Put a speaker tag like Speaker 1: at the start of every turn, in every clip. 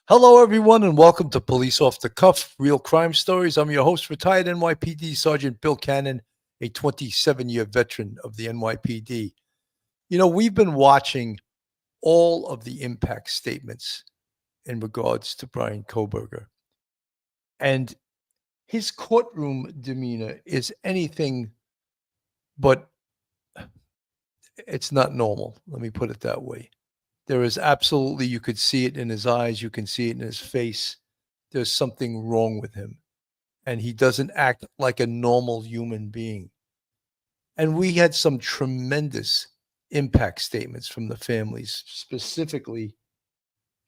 Speaker 1: Hello, everyone, and welcome to Police Off the Cuff, Real Crime Stories. I'm your host, retired NYPD Sergeant Bill Cannon, a 27-year veteran of the NYPD. You know, we've been watching all of the impact statements in regards to Bryan Kohberger. And his courtroom demeanor is anything but, it's not normal. Let me put it that way. There is absolutely, you could see it in his eyes, you can see it in his face. There's something wrong with him, and he doesn't act like a normal human being. And we had some tremendous impact statements from the families, specifically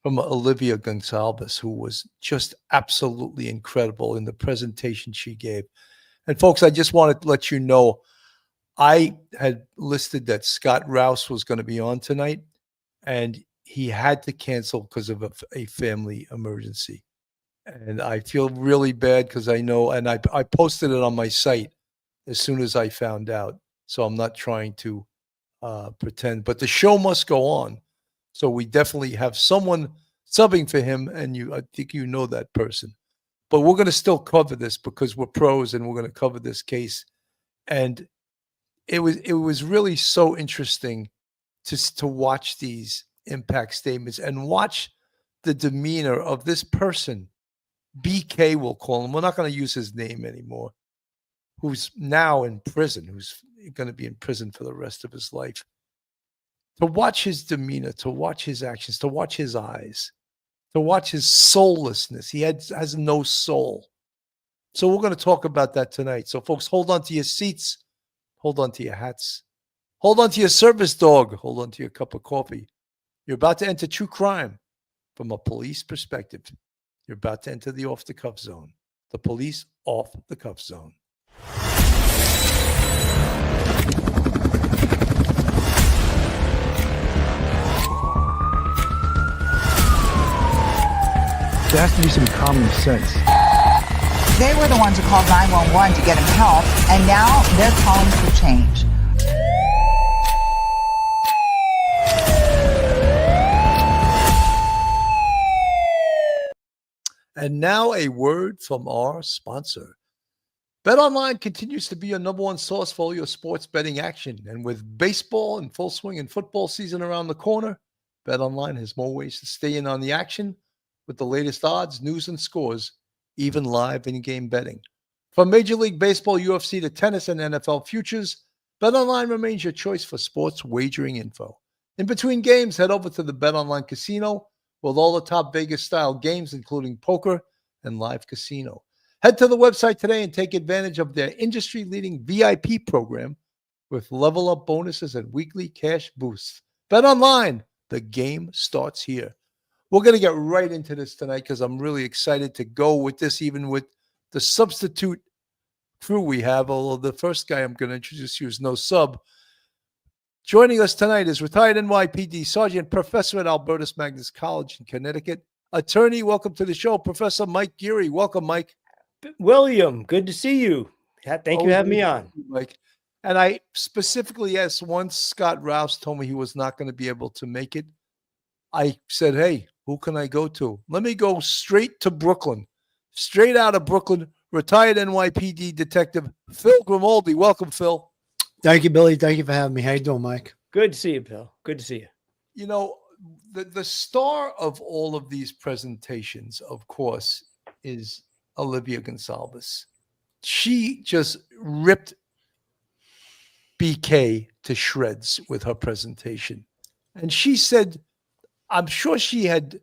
Speaker 1: from Olivia Goncalves, who was just absolutely incredible in the presentation she gave. And folks, I just wanted to let you know, I had listed that Scott Rouse was going to be on tonight, and he had to cancel because of a family emergency. And I feel really bad because I know, and I posted it on my site as soon as I found out. So I'm not trying to pretend, but the show must go on. So we definitely have someone subbing for him, and I think you know that person. But we're going to still cover this because we're pros, and we're going to cover this case. And it was really so interesting to watch these impact statements and watch the demeanor of this person. BK, we'll call him. We're not going to use his name anymore. Who's now in prison, who's going to be in prison for the rest of his life. To watch his demeanor, to watch his actions, to watch his eyes, to watch his soullessness. He has no soul. So we're going to talk about that tonight. So folks, hold on to your seats. Hold on to your hats. Hold on to your service dog. Hold on to your cup of coffee. You're about to enter true crime from a police perspective. You're about to enter the off-the-cuff zone. The police off-the-cuff zone.
Speaker 2: There has to be some common sense.
Speaker 3: They were the ones who called 911 to get him help, and now they're calling for change.
Speaker 1: And now a word from our sponsor. BetOnline continues to be your number one source for all your sports betting action. And with baseball in full swing and football season around the corner, BetOnline has more ways to stay in on the action with the latest odds, news, and scores, even live in-game betting. From Major League Baseball, UFC to tennis and NFL futures, BetOnline remains your choice for sports wagering info. In between games, head over to the BetOnline Casino with all the top Vegas-style games, including poker and live casino. Head to the website today and take advantage of their industry-leading VIP program with level-up bonuses and weekly cash boosts. BetOnline, the game starts here. We're going to get right into this tonight because I'm really excited to go with this, even with the substitute crew we have, although the first guy I'm going to introduce you is no sub. Joining us tonight is retired NYPD Sergeant, Professor at Albertus Magnus College in Connecticut, attorney. Welcome to the show, Professor Mike Geary. Welcome, Mike.
Speaker 4: William, good to see you. Thank you for having me on.
Speaker 1: Mike. And I specifically asked, once Scott Rouse told me he was not going to be able to make it, I said, hey, who can I go to? Let me go straight to Brooklyn. Straight out of Brooklyn, retired NYPD Detective Phil Grimaldi. Welcome, Phil.
Speaker 2: Thank you, Billy. Thank you for having me. How you doing, Mike?
Speaker 4: Good to see you, Bill. Good to see you.
Speaker 1: You know, the star of all of these presentations, of course, is Olivia Goncalves. She just ripped BK to shreds with her presentation. And she said, I'm sure she had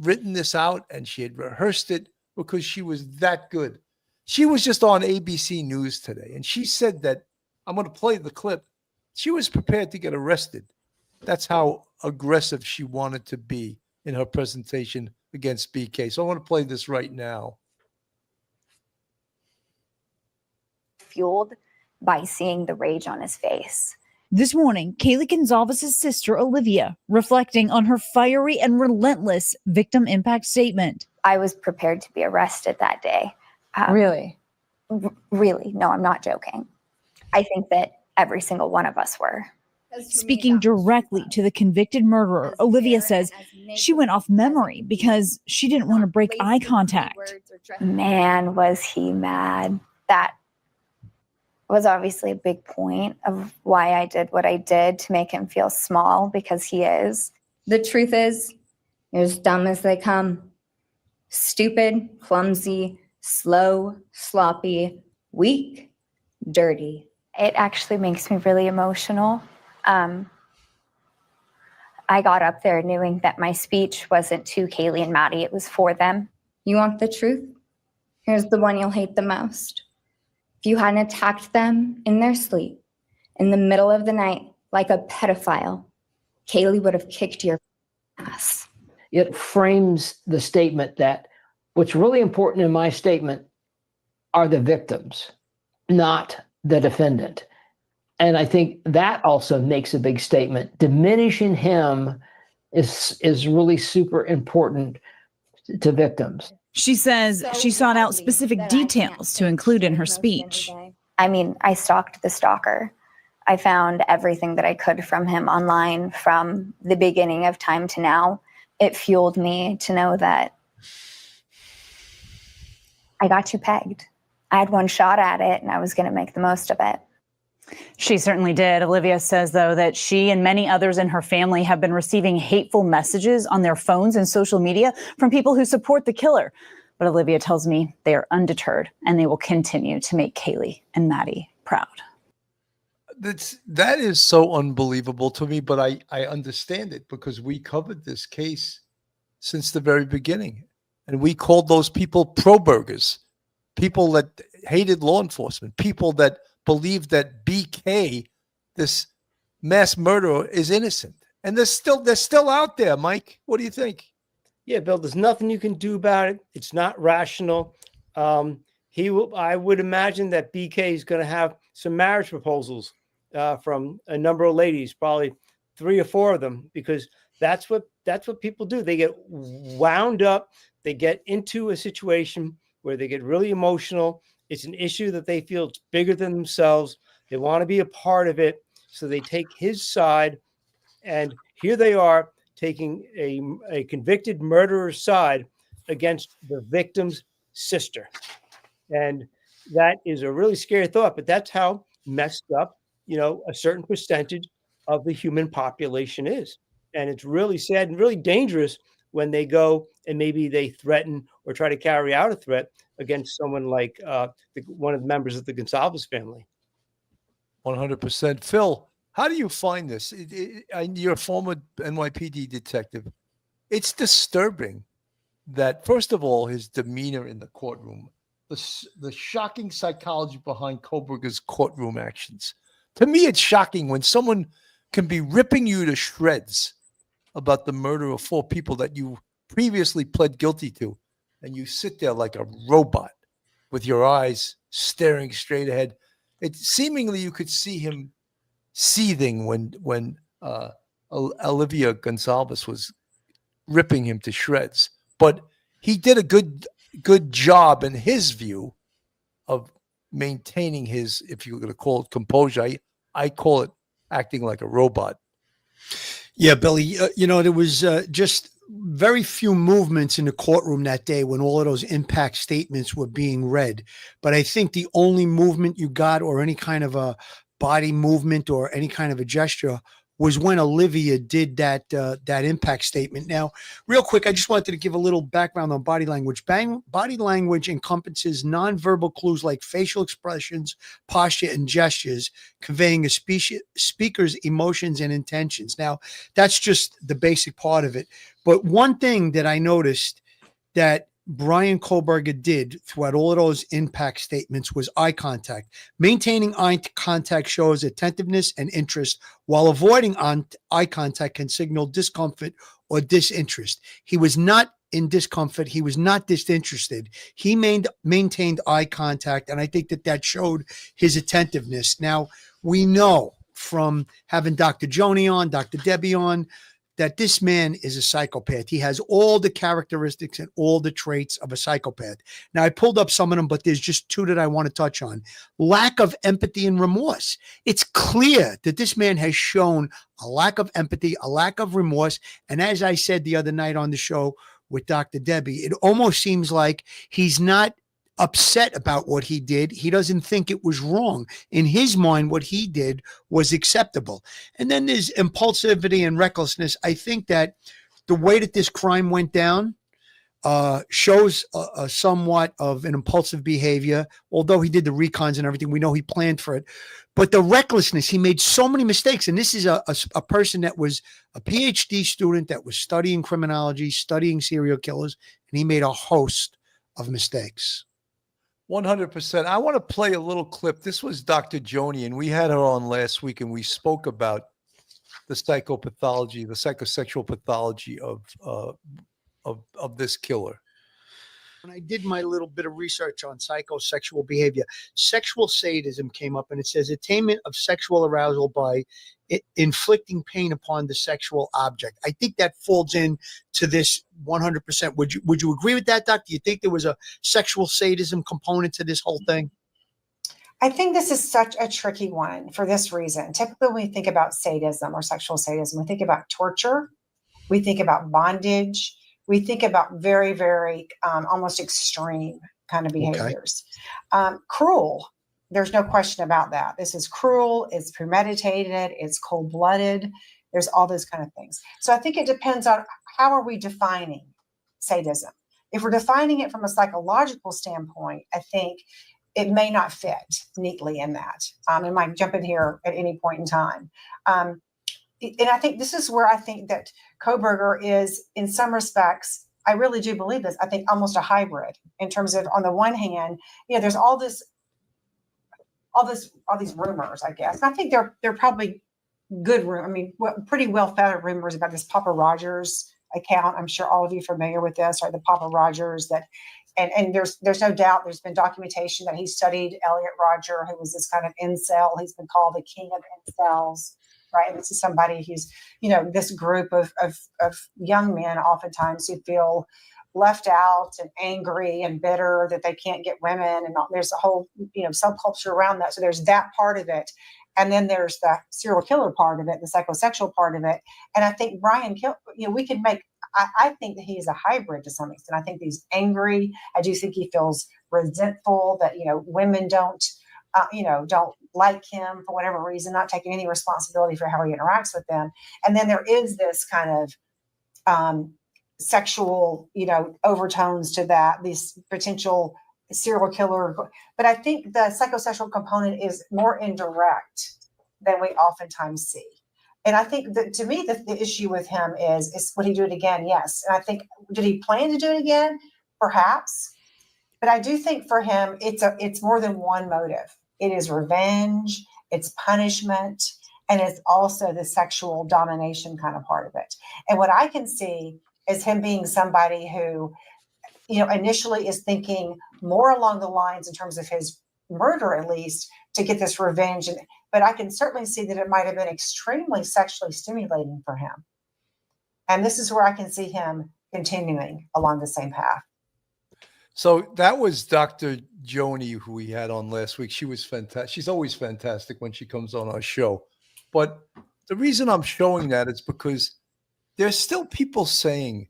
Speaker 1: written this out and she had rehearsed it because she was that good. She was just on ABC News today, and she said that, I'm going to play the clip, she was prepared to get arrested. That's how aggressive she wanted to be in her presentation against BK. So I want to play this right now.
Speaker 5: Fueled by seeing the rage on his face.
Speaker 6: This morning, Kaylee Goncalves' sister, Olivia, reflecting on her fiery and relentless victim impact statement.
Speaker 5: I was prepared to be arrested that day.
Speaker 7: Really?
Speaker 5: Really. No, I'm not joking. I think that every single one of us were.
Speaker 6: Speaking directly to the convicted murderer, Olivia says she went off memory because she didn't want to break eye contact.
Speaker 5: Man, was he mad. That was obviously a big point of why I did what I did, to make him feel small, because he is.
Speaker 7: The truth is, you're as dumb as they come. Stupid, clumsy, slow, sloppy, weak, dirty.
Speaker 5: It actually makes me really emotional. I got up there knowing that my speech wasn't to Kaylee and Maddie, it was for them.
Speaker 7: You want the truth? Here's the one you'll hate the most. If you hadn't attacked them in their sleep, in the middle of the night, like a pedophile, Kaylee would have kicked your ass.
Speaker 8: It frames the statement that what's really important in my statement are the victims, not the defendant. And I think that also makes a big statement. Diminishing him is really super important to victims.
Speaker 6: She says she sought out specific details to include in her speech.
Speaker 5: I mean, I stalked the stalker. I found everything that I could from him online from the beginning of time to now. It fueled me to know that I got you pegged. I had one shot at it and I was going to make the most of it.
Speaker 9: She certainly did. Olivia says, though, that she and many others in her family have been receiving hateful messages on their phones and social media from people who support the killer. But Olivia tells me they are undeterred and they will continue to make Kaylee and Maddie proud.
Speaker 1: That is so unbelievable to me, but I understand it because we covered this case since the very beginning. And we called those people pro-burgers, people that hated law enforcement, people that believed that BK, this mass murderer, is innocent. And they're still out there, Mike. What do you think?
Speaker 4: Yeah, Bill, there's nothing you can do about it. It's not rational. I would imagine that BK is going to have some marriage proposals from a number of ladies, probably 3 or 4 of them, because that's what people do. They get wound up. They get into a situation where they get really emotional. It's an issue that they feel is bigger than themselves. They want to be a part of it. So they take his side. And here they are taking a convicted murderer's side against the victim's sister. And that is a really scary thought, but that's how messed up, a certain percentage of the human population is. And it's really sad and really dangerous when they go and maybe they threaten or try to carry out a threat against someone like one of the members of the Goncalves family.
Speaker 1: 100%. Phil, how do you find this? You're a former NYPD detective. It's disturbing that, first of all, his demeanor in the courtroom, the shocking psychology behind Kohberger's courtroom actions. To me, it's shocking when someone can be ripping you to shreds about the murder of 4 people that you previously pled guilty to, and you sit there like a robot with your eyes staring straight ahead. It seemingly you could see him seething when Olivia Goncalves was ripping him to shreds. But he did a good job in his view of maintaining his, if you're going to call it composure, I call it acting like a robot.
Speaker 2: Yeah, Billy, there was just very few movements in the courtroom that day when all of those impact statements were being read. But I think the only movement you got, or any kind of a body movement or any kind of a gesture, was when Olivia did that impact statement. Now, real quick, I just wanted to give a little background on body language. Body language encompasses nonverbal clues like facial expressions, posture, and gestures, conveying a speaker's emotions and intentions. Now, that's just the basic part of it. But one thing that I noticed that Bryan Kohberger did throughout all of those impact statements was eye contact. Maintaining eye contact shows attentiveness and interest, while avoiding eye contact can signal discomfort or disinterest. He was not in discomfort. He was not disinterested. He maintained eye contact, and I think that showed his attentiveness. Now, we know from having Dr. Joni on, Dr. Debbie on, that this man is a psychopath. He has all the characteristics and all the traits of a psychopath. Now, I pulled up some of them, but there's just two that I want to touch on. Lack of empathy and remorse. It's clear that this man has shown a lack of empathy, a lack of remorse. And as I said the other night on the show with Dr. Debbie, it almost seems like he's not upset about what he did. He doesn't think it was wrong. In his mind, what he did was acceptable. And then there's impulsivity and recklessness. I think that the way that this crime went down shows a somewhat of an impulsive behavior. Although he did the recons and everything, we know he planned for it. But the recklessness, he made so many mistakes. And this is a person that was a PhD student that was studying criminology, studying serial killers, and he made a host of mistakes.
Speaker 1: 100%. I want to play a little clip. This was Dr. Joni, and we had her on last week, and we spoke about the psychopathology, the psychosexual pathology of this killer.
Speaker 2: When I did my little bit of research on psychosexual behavior, sexual sadism came up, and it says attainment of sexual arousal by inflicting pain upon the sexual object. I think that falls in to this 100%. Would you agree with that, Doc? Do you think there was a sexual sadism component to this whole thing?
Speaker 10: I think this is such a tricky one for this reason. Typically, when we think about sadism or sexual sadism, we think about torture, we think about bondage, we think about very, very almost extreme kind of behaviors. Okay. Cruel. There's no question about that. This is cruel. It's premeditated. It's cold-blooded. There's all those kind of things. So I think it depends on how are we defining sadism. If we're defining it from a psychological standpoint, I think it may not fit neatly in that. It might jump in here at any point in time. And I think this is where I think that Kohberger is, in some respects, I really do believe this, I think almost a hybrid in terms of, on the one hand, there's all these rumors, I guess. And I think they're probably good rumors. I mean, pretty well-founded rumors about this Papa Rogers account. I'm sure all of you are familiar with this, right? The Papa Rogers that, and there's no doubt there's been documentation that he studied Elliot Rodger, who was this kind of incel. He's been called the king of incels, right? And this is somebody who's, this group of young men oftentimes who feel left out and angry and bitter that they can't get women, and there's a whole subculture around that. So there's that part of it, and then there's the serial killer part of it, the psychosexual part of it. And I think we can make. I think that he is a hybrid to some extent. I think he's angry. I do think he feels resentful that women don't like him for whatever reason, not taking any responsibility for how he interacts with them. And then there is this kind of sexual, overtones to that, these potential serial killer. But I think the psychosexual component is more indirect than we oftentimes see. And I think that, to me, the issue with him is would he do it again? Yes. And I think, did he plan to do it again? Perhaps. But I do think for him, it's more than one motive. It is revenge, it's punishment, and it's also the sexual domination kind of part of it. And what I can see is him being somebody who, initially is thinking more along the lines in terms of his murder, at least, to get this revenge. But I can certainly see that it might have been extremely sexually stimulating for him. And this is where I can see him continuing along the same path.
Speaker 1: So that was Dr. Joni, who we had on last week. She was fantastic. She's always fantastic when she comes on our show. But the reason I'm showing that is because there's still people saying,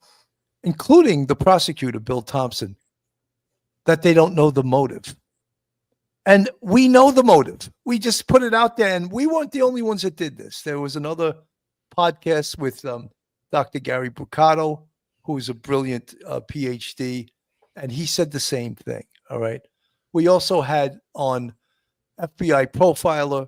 Speaker 1: including the prosecutor, Bill Thompson, that they don't know the motive. And we know the motive. We just put it out there, and we weren't the only ones that did this. There was another podcast with Dr. Gary Bucato, who is a brilliant PhD, and he said the same thing, all right? We also had on FBI profiler,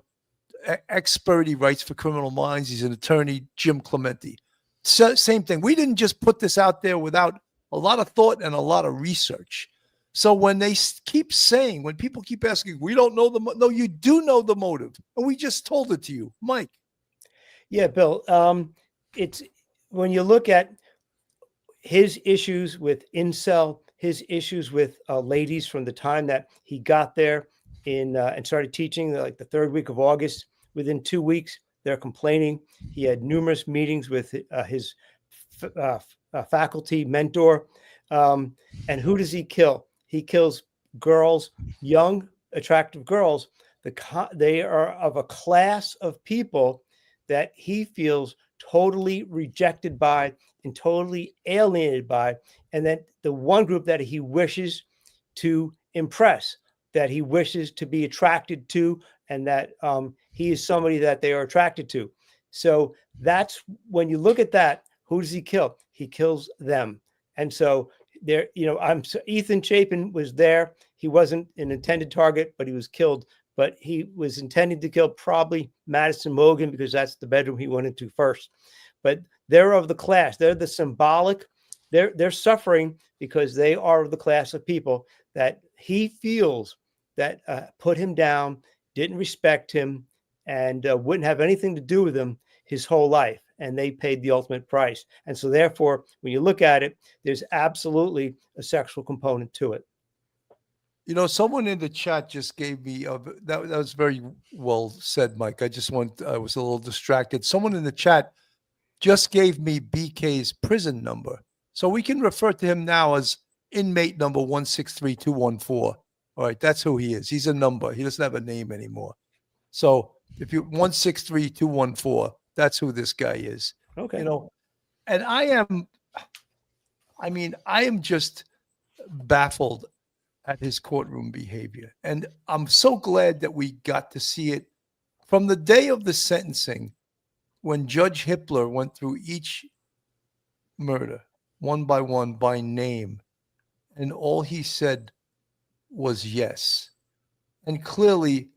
Speaker 1: expert, he writes for Criminal Minds, he's an attorney, Jim Clementi. So, same thing. We didn't just put this out there without a lot of thought and a lot of research. So when they keep saying, when people keep asking, we don't know no, you do know the motive. And we just told it to you. Mike.
Speaker 4: Yeah, Bill. It's when you look at his issues with incel, his issues with ladies from the time that he got there and started teaching, like the third week of August, within 2 weeks, They're complaining. He had numerous meetings with his faculty mentor. And who does he kill? He kills girls, young, attractive girls. They are of a class of people that he feels totally rejected by and totally alienated by. And that the one group that he wishes to impress, that he wishes to be attracted to, and that he is somebody that they are attracted to. So that's when you look at that, who does he kill? He kills them. And so there, Ethan Chapin was there. He wasn't an intended target, but he was killed. But he was intending to kill probably Madison Mogan because that's the bedroom he went into first. But they're of the class. They're the symbolic. They're suffering because they are of the class of people that he feels that put him down, didn't respect him, and wouldn't have anything to do with him his whole life. And they paid the ultimate price. And so therefore, when you look at it, there's absolutely a sexual component to it.
Speaker 1: Someone in the chat just gave me that was very well said, Mike. I was a little distracted. Someone in the chat just gave me BK's prison number. So we can refer to him now as inmate number 163214. All right, that's who he is. He's a number. He doesn't have a name anymore. So if you 163214, that's who this guy is.
Speaker 4: Okay.
Speaker 1: And I am just baffled at his courtroom behavior. And I'm so glad that we got to see it from the day of the sentencing when Judge Hippler went through each murder one by one by name. And all he said was yes. And clearly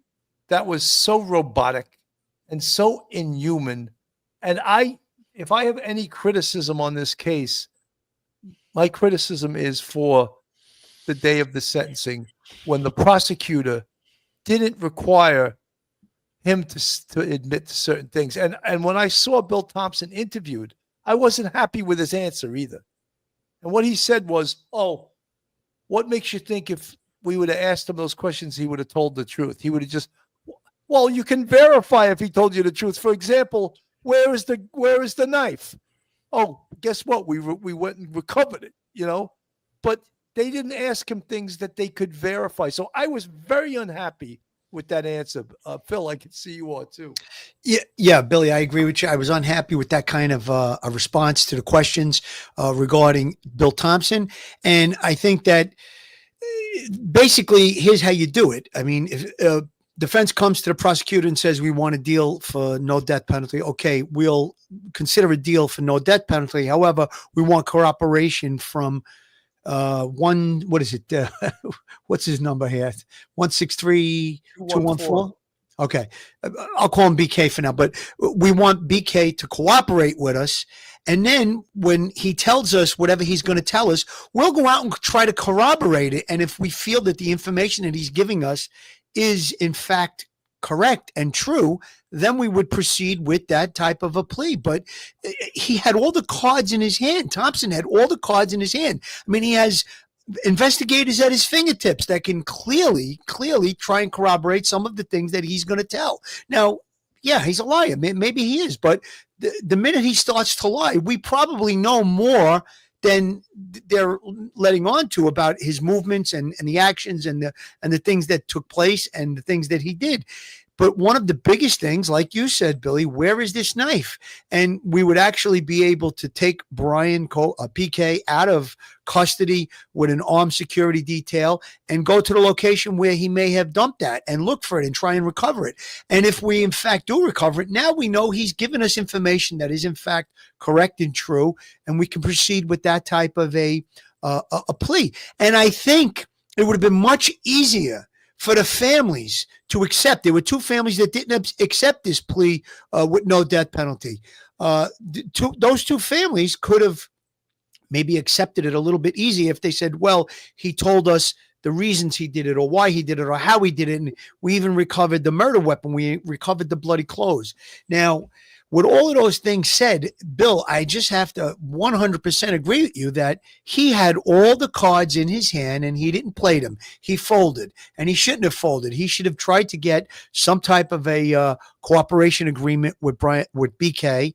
Speaker 1: that was so robotic and so inhuman. And if I have any criticism on this case, my criticism is for the day of the sentencing when the prosecutor didn't require him to admit to certain things. And when I saw Bill Thompson interviewed, I wasn't happy with his answer either. And what he said was, what makes you think if we would have asked him those questions, he would have told the truth? He would have just, well, you can verify if he told you the truth. For example, where is the knife? Oh, guess what? We went and recovered it, but they didn't ask him things that they could verify. So I was very unhappy with that answer. Phil, I can see you are too.
Speaker 2: Yeah, Billy, I agree with you. I was unhappy with that kind of a response to the questions regarding Bill Thompson. And I think that basically here's how you do it. I mean, if defense comes to the prosecutor and says, we want a deal for no death penalty. Okay, we'll consider a deal for no death penalty. However, we want cooperation from what is it? What's his number here? 163214. Okay. I'll call him BK for now, but we want BK to cooperate with us. And then when he tells us whatever he's going to tell us, we'll go out and try to corroborate it. And if we feel that the information that he's giving us is in fact correct and true, then we would proceed with that type of a plea. But he had all the cards in his hand. Thompson had all the cards in his hand. I mean, he has investigators at his fingertips that can clearly try and corroborate some of the things that he's going to tell. Now, yeah, he's a liar. Maybe he is. But the minute he starts to lie, we probably know more than they're letting on to about his movements and the actions and the things that took place and the things that he did. But one of the biggest things, like you said, Billy, where is this knife? And we would actually be able to take PK out of custody with an armed security detail and go to the location where he may have dumped that and look for it and try and recover it. And if we in fact do recover it, now we know he's given us information that is in fact correct and true, and we can proceed with that type of a plea. And I think it would have been much easier for the families to accept. There were two families that didn't accept this plea with no death penalty. Those two families could have maybe accepted it a little bit easier if they said, well, he told us the reasons he did it or why he did it or how he did it. And we even recovered the murder weapon. We recovered the bloody clothes. Now, with all of those things said, Bill, I just have to 100% agree with you that he had all the cards in his hand and he didn't play them. He folded, and he shouldn't have folded. He should have tried to get some type of a cooperation agreement with BK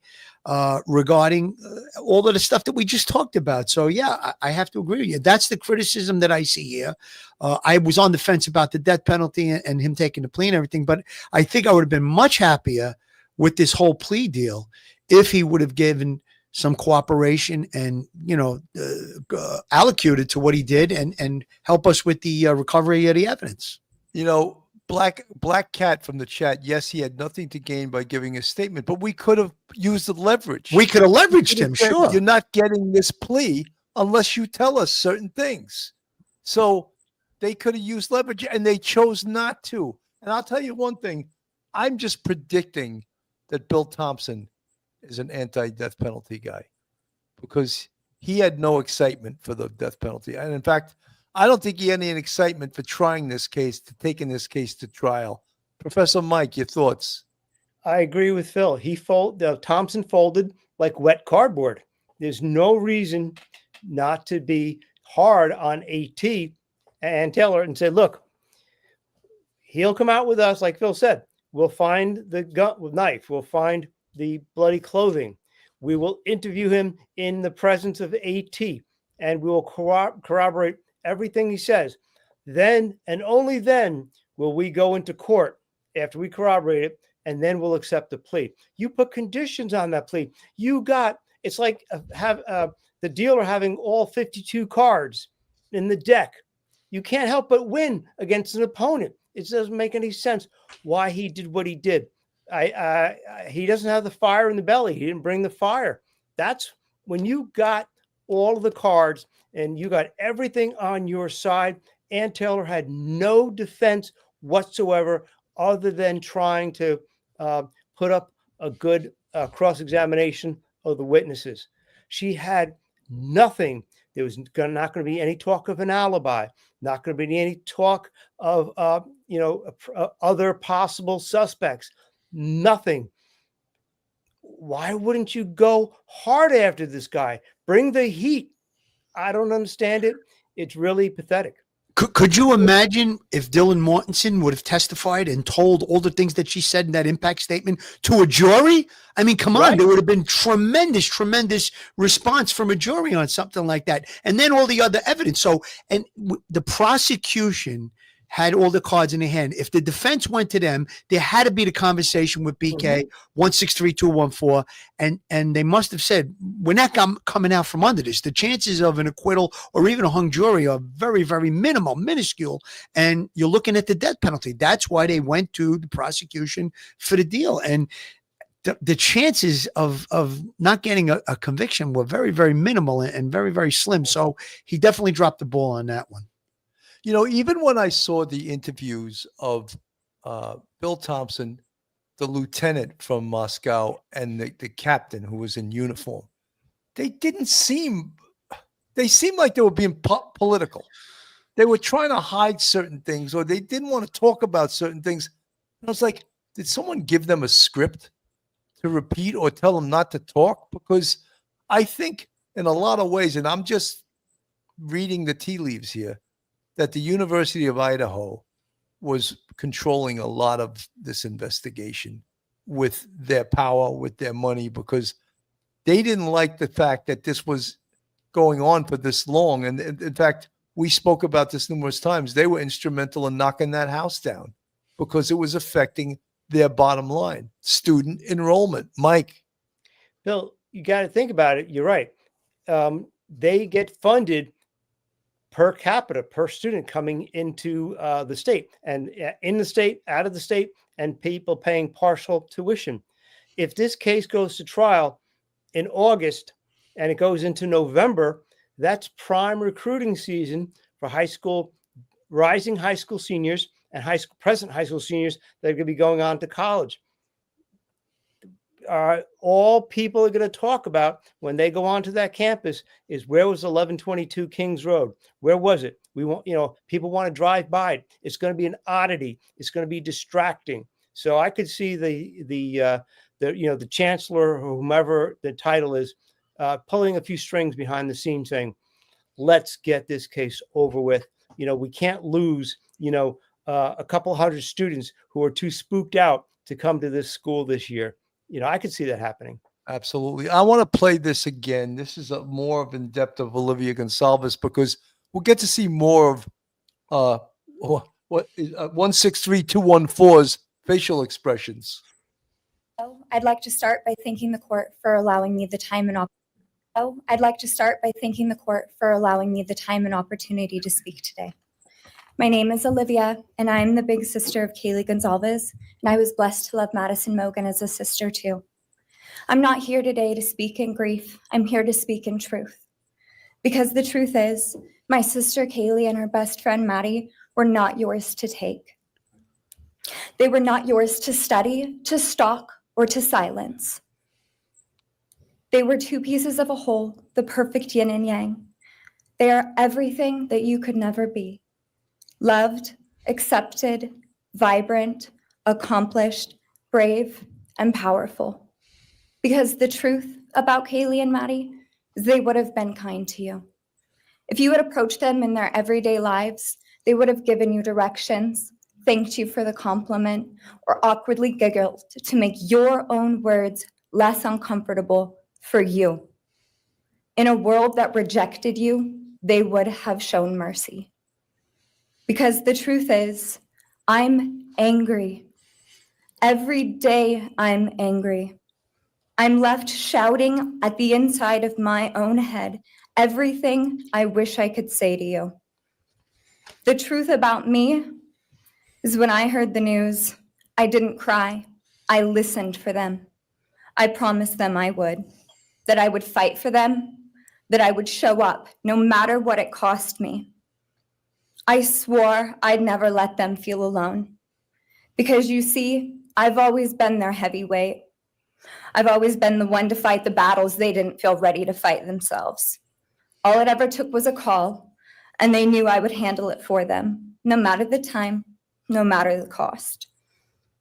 Speaker 2: regarding all of the stuff that we just talked about. So yeah, I have to agree with you. That's the criticism that I see here. I was on the fence about the death penalty and him taking the plea and everything, but I think I would have been much happier with this whole plea deal if he would have given some cooperation and, allocated to what he did and help us with the recovery of the evidence.
Speaker 1: Black Cat from the chat. Yes, he had nothing to gain by giving a statement, but we could have used the leverage.
Speaker 2: We could have leveraged him. Sure.
Speaker 1: You're not getting this plea unless you tell us certain things. So they could have used leverage and they chose not to. And I'll tell you one thing. I'm just predicting that Bill Thompson is an anti-death penalty guy because he had no excitement for the death penalty. And in fact, I don't think he had any excitement for taking this case to trial. Professor Mike, your thoughts?
Speaker 4: I agree with Phil. Thompson folded like wet cardboard. There's no reason not to be hard on AT and Taylor and say, look, he'll come out with us, like Phil said. We'll find the gun with knife. We'll find the bloody clothing. We will interview him in the presence of AT, and we will corroborate everything he says. Then and only then will we go into court after we corroborate it, and then we'll accept the plea. You put conditions on that plea. It's like the dealer having all 52 cards in the deck. You can't help but win against an opponent. It doesn't make any sense why he did what he did. He doesn't have the fire in the belly. He didn't bring the fire. That's when you got all of the cards and you got everything on your side. Ann Taylor had no defense whatsoever other than trying to put up a good cross-examination of the witnesses. She had nothing. There was not going to be any talk of an alibi, not going to be any talk of, other possible suspects, nothing. Why wouldn't you go hard after this guy? Bring the heat. I don't understand it. It's really pathetic.
Speaker 2: Could you imagine if Dylan Mortensen would have testified and told all the things that she said in that impact statement to a jury? I mean, come on, there would have been tremendous response from a jury on something like that. And then all the other evidence. So, and the prosecution had all the cards in their hand. If the defense went to them, there had to be the conversation with BK 163214, and they must have said, we're not coming out from under this. The chances of an acquittal or even a hung jury are very, very minuscule. And you're looking at the death penalty. That's why they went to the prosecution for the deal. And the chances of not getting a conviction were very, very minimal and very, very slim. So he definitely dropped the ball on that one.
Speaker 1: Even when I saw the interviews of Bill Thompson, the lieutenant from Moscow, and the captain who was in uniform, they seemed like they were being political. They were trying to hide certain things, or they didn't want to talk about certain things. And I was like, did someone give them a script to repeat or tell them not to talk? Because I think in a lot of ways, and I'm just reading the tea leaves here, that the University of Idaho was controlling a lot of this investigation with their power, with their money, because they didn't like the fact that this was going on for this long. And in fact, we spoke about this numerous times. They were instrumental in knocking that house down because it was affecting their bottom line, student enrollment. Mike.
Speaker 4: Bill, you got to think about it. You're right. They get funded per capita, per student coming into the state, and in the state, out of the state, and people paying partial tuition. If this case goes to trial in August and it goes into November, that's prime recruiting season for rising high school seniors and present high school seniors that are going to be going on to college. All people are going to talk about when they go onto that campus is, where was 1122 Kings Road? Where was it? People want to drive by it. It's going to be an oddity. It's going to be distracting. So I could see the the chancellor or whomever the title is, pulling a few strings behind the scenes saying, let's get this case over with. We can't lose, a couple hundred students who are too spooked out to come to this school this year. I could see that happening.
Speaker 1: Absolutely. I want to play this again. This is more of in depth of Olivia Goncalves, because we'll get to see more of what is 163214's facial expressions.
Speaker 7: I'd like to start by thanking the court for allowing me the time and opportunity to speak today. My name is Olivia, and I'm the big sister of Kaylee Goncalves, and I was blessed to love Madison Mogan as a sister too. I'm not here today to speak in grief. I'm here to speak in truth. Because the truth is, my sister Kaylee and her best friend Maddie were not yours to take. They were not yours to study, to stalk, or to silence. They were two pieces of a whole, the perfect yin and yang. They are everything that you could never be. Loved, accepted, vibrant, accomplished, brave, and powerful. Because the truth about Kaylee and Maddie is they would have been kind to you. If you had approached them in their everyday lives, they would have given you directions, thanked you for the compliment, or awkwardly giggled to make your own words less uncomfortable for you. In a world that rejected you, they would have shown mercy. Because the truth is, I'm angry. Every day I'm angry. I'm left shouting at the inside of my own head everything I wish I could say to you. The truth about me is when I heard the news, I didn't cry. I listened for them. I promised them I would, that I would fight for them, that I would show up no matter what it cost me. I swore I'd never let them feel alone. Because you see, I've always been their heavyweight. I've always been the one to fight the battles they didn't feel ready to fight themselves. All it ever took was a call, and they knew I would handle it for them, no matter the time, no matter the cost.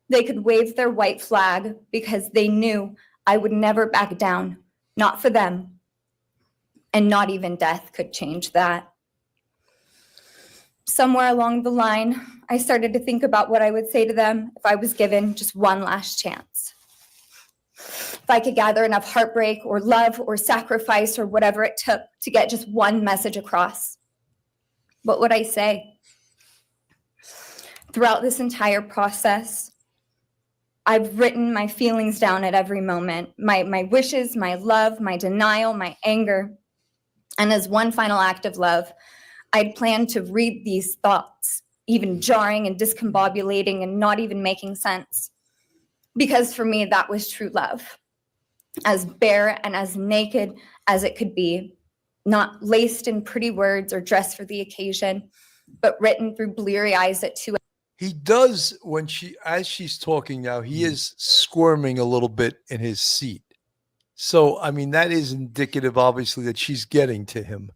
Speaker 7: They could wave their white flag because they knew I would never back down, not for them, and not even death could change that. Somewhere along the line, I started to think about what I would say to them if I was given just one last chance. If I could gather enough heartbreak or love or sacrifice or whatever it took to get just one message across, what would I say? Throughout this entire process, I've written my feelings down at every moment, my wishes, my love, my denial, my anger. And as one final act of love, I'd planned to read these thoughts, even jarring and discombobulating and not even making sense. Because for me, that was true love. As bare and as naked as it could be, not laced in pretty words or dressed for the occasion, but written through bleary eyes at 2 a.m.
Speaker 1: He does, as she's talking now, he is squirming a little bit in his seat. So, I mean, that is indicative, obviously, that she's getting to him.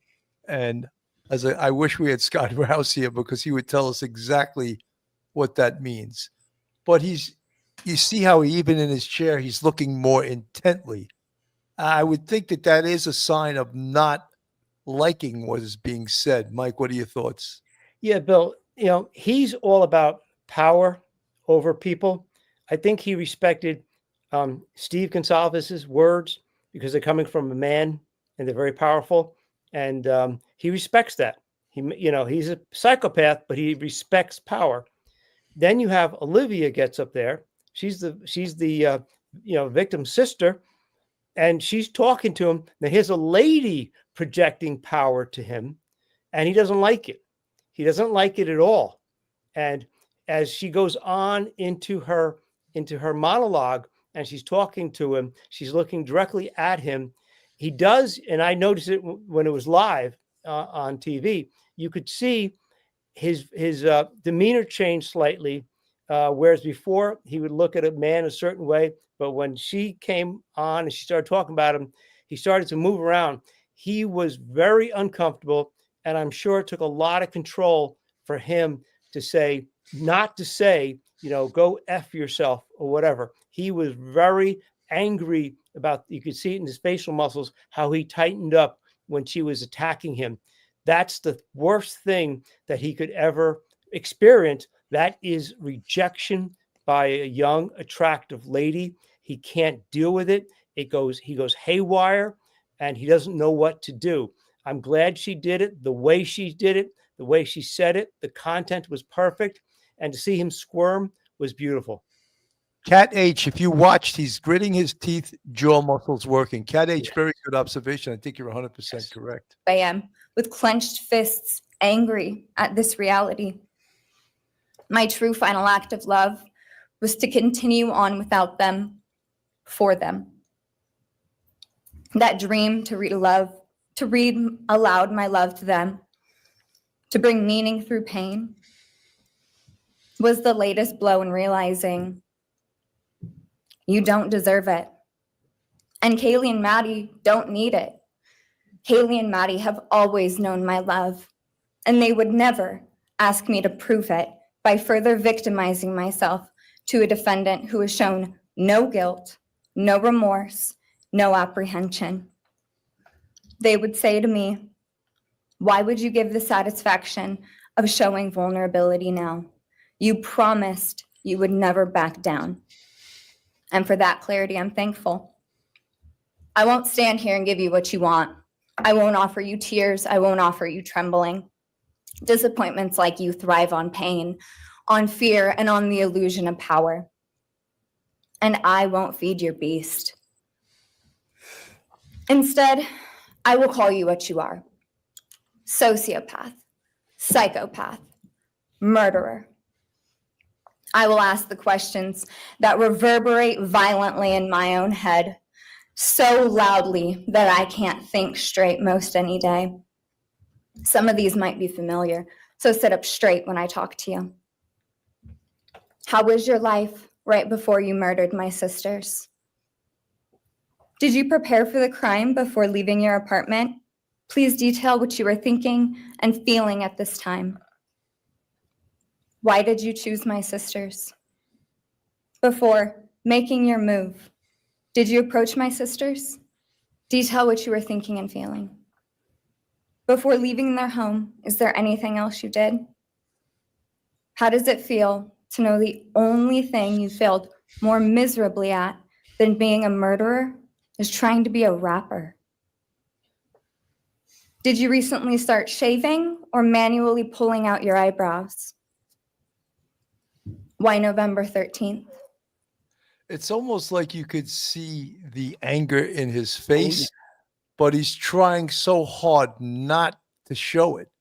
Speaker 1: And I wish we had Scott Rouse here, because he would tell us exactly what that means. But you see how even in his chair, he's looking more intently. I would think that is a sign of not liking what is being said. Mike, what are your thoughts?
Speaker 4: Yeah, Bill, he's all about power over people. I think he respected Steve Goncalves' words because they're coming from a man and they're very powerful. And he respects that. He's a psychopath, but he respects power. Then you have Olivia gets up there. She's the victim's sister, and she's talking to him. Now here's a lady projecting power to him, and he doesn't like it. He doesn't like it at all. And as she goes on into her monologue, and she's talking to him, she's looking directly at him. He does, and I noticed it when it was live on TV. You could see his demeanor change slightly. Whereas before he would look at a man a certain way, but when she came on and she started talking about him, he started to move around. He was very uncomfortable, and I'm sure it took a lot of control for him to say, not to say go F yourself or whatever. He was very angry about, you could see it in his facial muscles, how he tightened up when she was attacking him. That's the worst thing that he could ever experience. That is rejection by a young, attractive lady. He can't deal with it. He goes haywire, and he doesn't know what to do. I'm glad she did it the way she did it, the way she said it. The content was perfect, and to see him squirm was beautiful.
Speaker 1: Cat H, if you watched, he's gritting his teeth, jaw muscles working. Cat H, very good observation. I think you're 100% correct.
Speaker 7: I am, with clenched fists, angry at this reality. My true final act of love was to continue on without them, for them. That dream to read aloud my love to them, to bring meaning through pain, was the latest blow in realizing you don't deserve it. And Kaylee and Maddie don't need it. Kaylee and Maddie have always known my love, and they would never ask me to prove it by further victimizing myself to a defendant who has shown no guilt, no remorse, no apprehension. They would say to me, why would you give the satisfaction of showing vulnerability now? You promised you would never back down. And for that clarity, I'm thankful. I won't stand here and give you what you want. I won't offer you tears. I won't offer you trembling. Disappointments like you thrive on pain, on fear, and on the illusion of power. And I won't feed your beast. Instead, I will call you what you are: sociopath, psychopath, murderer. I will ask the questions that reverberate violently in my own head, so loudly that I can't think straight most any day. Some of these might be familiar, so sit up straight when I talk to you. How was your life right before you murdered my sisters? Did you prepare for the crime before leaving your apartment? Please detail what you were thinking and feeling at this time. Why did you choose my sisters? Before making your move, did you approach my sisters? Detail what you were thinking and feeling. Before leaving their home, is there anything else you did? How does it feel to know the only thing you failed more miserably at than being a murderer is trying to be a rapper? Did you recently start shaving or manually pulling out your eyebrows? Why November 13th?
Speaker 1: It's almost like you could see the anger in his face, but he's trying so hard not to show it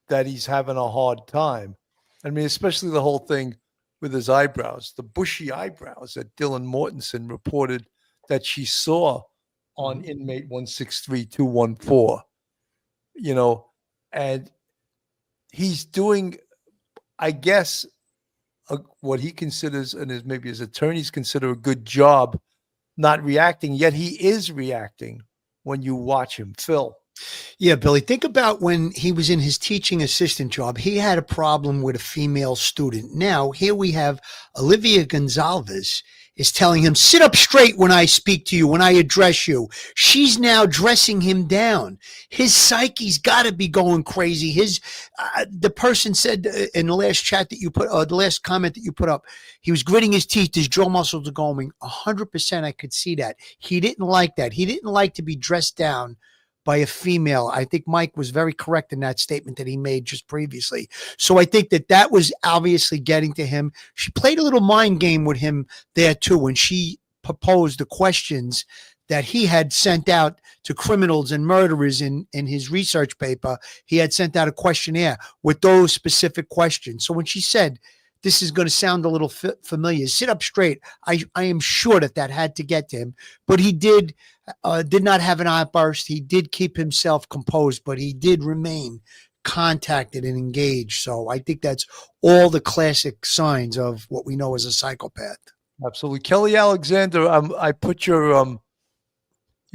Speaker 1: that he's having a hard time. I mean, especially the whole thing with his eyebrows, the bushy eyebrows that Dylan Mortensen reported that she saw on inmate 163214, and he's doing, I guess, what he considers, and maybe his attorneys consider, a good job not reacting, yet he is reacting when you watch him. Phil.
Speaker 2: Yeah, Billy, think about when he was in his teaching assistant job. He had a problem with a female student. Now, here we have Olivia Goncalves is telling him, sit up straight when I speak to you, when I address you. She's now dressing him down. His psyche's got to be going crazy. The person said in the last chat that you put, the last comment that you put up, he was gritting his teeth, his jaw muscles are going. 100% I could see that. He didn't like that. He didn't like to be dressed down by a female. I think Mike was very correct in that statement that he made just previously. So I think that was obviously getting to him. She played a little mind game with him there too when she proposed the questions that he had sent out to criminals and murderers in his research paper. He had sent out a questionnaire with those specific questions. So when she said, this is going to sound a little familiar, sit up straight, I am sure that had to get to him. But he did not have an outburst. He did keep himself composed, but he did remain contacted and engaged. So I think that's all the classic signs of what we know as a psychopath.
Speaker 1: Absolutely. Kelly Alexander, I put your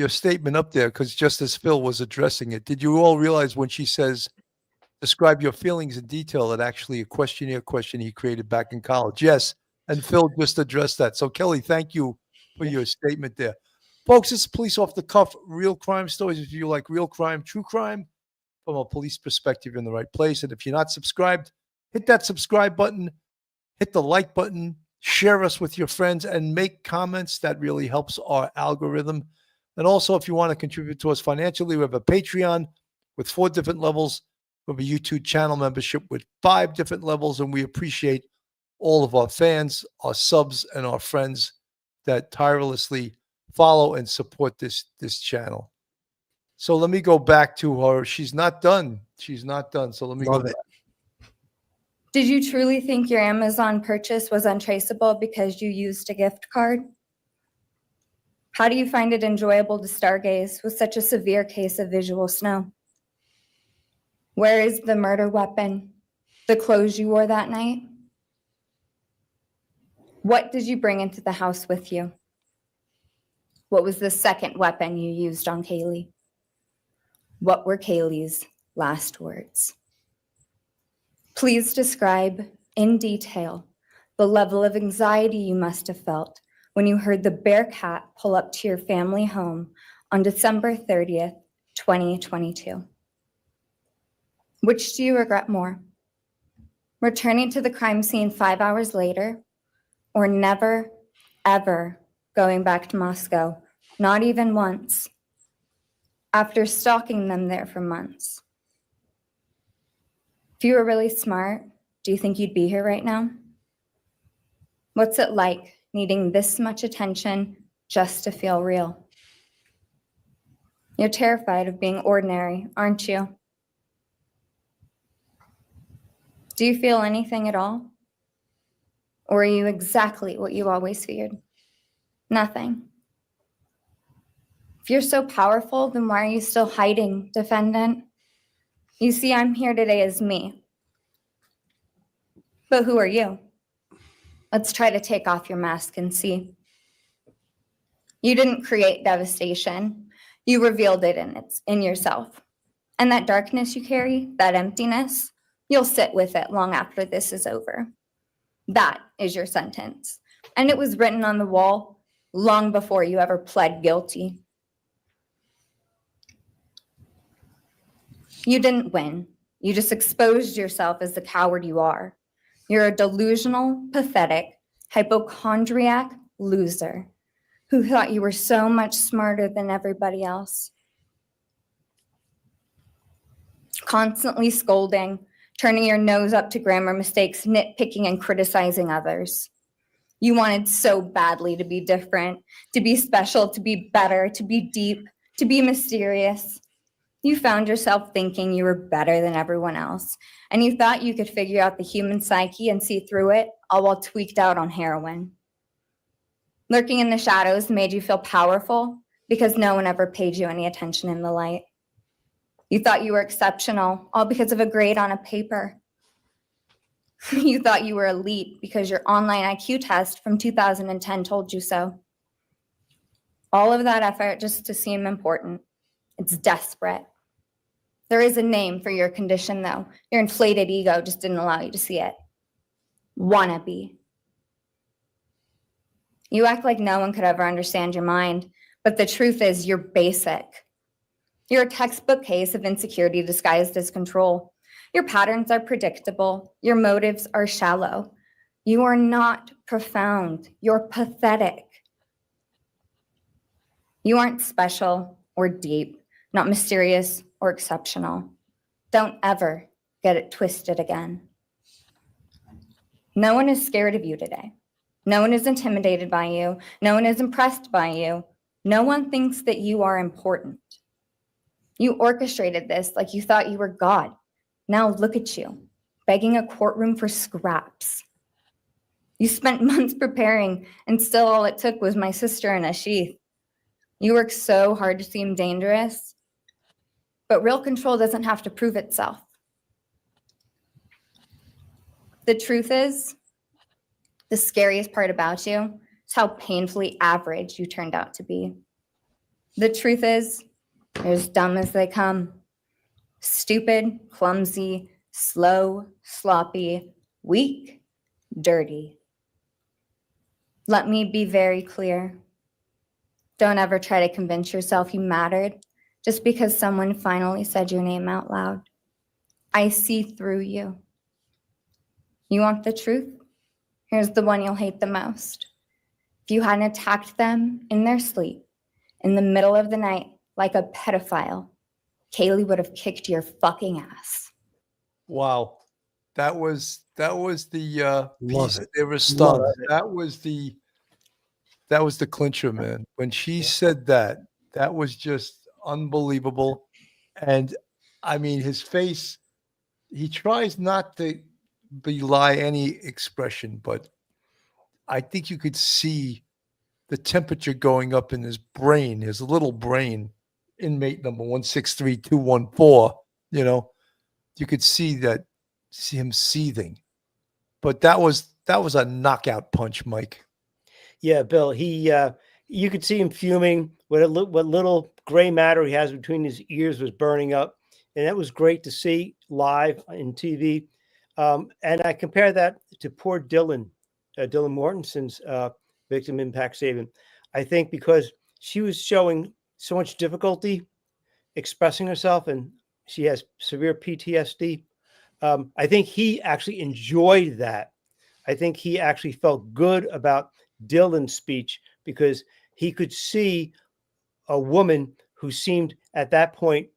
Speaker 1: statement up there because just as Phil was addressing it, did you all realize when she says, describe your feelings in detail, that actually a questionnaire question he created back in college? Yes, And Phil just addressed that. So, Kelly, thank you for your statement there. Folks, it's Police Off the Cuff, real crime stories. If you like real crime, true crime, from a police perspective, you're in the right place. And if you're not subscribed, hit that subscribe button, hit the like button, share us with your friends, and make comments. That really helps our algorithm. And also, if you want to contribute to us financially, we have a Patreon with 4 different levels. We have a YouTube channel membership with 5 different levels, and we appreciate all of our fans, our subs, and our friends that tirelessly follow and support this channel. So let me go back to her. She's not done. She's not done. So let me
Speaker 2: Love
Speaker 1: go
Speaker 2: it.
Speaker 1: back.
Speaker 7: Did you truly think your Amazon purchase was untraceable because you used a gift card? How do you find it enjoyable to stargaze with such a severe case of visual snow? Where is the murder weapon? The clothes you wore that night? What did you bring into the house with you? What was the second weapon you used on Kaylee? What were Kaylee's last words? Please describe in detail the level of anxiety you must have felt when you heard the Bearcat pull up to your family home on December 30th, 2022. Which do you regret more? Returning to the crime scene 5 hours later, or never, ever going back to Moscow, not even once, after stalking them there for months? If you were really smart, do you think you'd be here right now? What's it like needing this much attention just to feel real? You're terrified of being ordinary, aren't you? Do you feel anything at all? Or are you exactly what you always feared? Nothing. If you're so powerful, then why are you still hiding, defendant? You see, I'm here today as me. But who are you? Let's try to take off your mask and see. You didn't create devastation. You revealed it in yourself. And that darkness you carry, that emptiness, you'll sit with it long after this is over. That is your sentence. And it was written on the wall long before you ever pled guilty. You didn't win. You just exposed yourself as the coward you are. You're a delusional, pathetic, hypochondriac loser who thought you were so much smarter than everybody else. Constantly scolding, turning your nose up to grammar mistakes, nitpicking and criticizing others. You wanted so badly to be different, to be special, to be better, to be deep, to be mysterious. You found yourself thinking you were better than everyone else, and you thought you could figure out the human psyche and see through it, all while tweaked out on heroin. Lurking in the shadows made you feel powerful because no one ever paid you any attention in the light. You thought you were exceptional, all because of a grade on a paper. You thought you were elite because your online IQ test from 2010 told you so. All of that effort just to seem important. It's desperate. There is a name for your condition, though. Your inflated ego just didn't allow you to see it. Wannabe. You act like no one could ever understand your mind, but the truth is you're basic. You're a textbook case of insecurity disguised as control. Your patterns are predictable. Your motives are shallow. You are not profound. You're pathetic. You aren't special or deep, not mysterious or exceptional. Don't ever get it twisted again. No one is scared of you today. No one is intimidated by you. No one is impressed by you. No one thinks that you are important. You orchestrated this like you thought you were God. Now look at you, begging a courtroom for scraps. You spent months preparing, and still all it took was my sister in a sheath. You work so hard to seem dangerous, but real control doesn't have to prove itself. The truth is, the scariest part about you is how painfully average you turned out to be. The truth is, you're as dumb as they come. Stupid, clumsy, slow, sloppy, weak, dirty. Let me be very clear. Don't ever try to convince yourself you mattered just because someone finally said your name out loud. I see through you. You want the truth? Here's the one you'll hate the most. If you hadn't attacked them in their sleep, in the middle of the night, like a pedophile, Kaylee would have kicked your fucking ass.
Speaker 1: Wow. That was the
Speaker 2: Love
Speaker 1: piece
Speaker 2: it.
Speaker 1: de resistance.
Speaker 2: Love
Speaker 1: That was the clincher, man. When she said that, that was just unbelievable. And I mean, his face, he tries not to belie any expression, but I think you could see the temperature going up in his brain, his little brain, inmate number 163214, you know, you could see him seething. But that was a knockout punch, Mike.
Speaker 4: Yeah, Bill. You could see him fuming. What little gray matter he has between his ears was burning up, and that was great to see live in TV. And I compare that to poor Dylan Mortensen's victim impact statement. I think because she was showing so much difficulty expressing herself, and she has severe PTSD. I think he actually enjoyed that. I think he actually felt good about Dylan's speech because he could see a woman who seemed at that point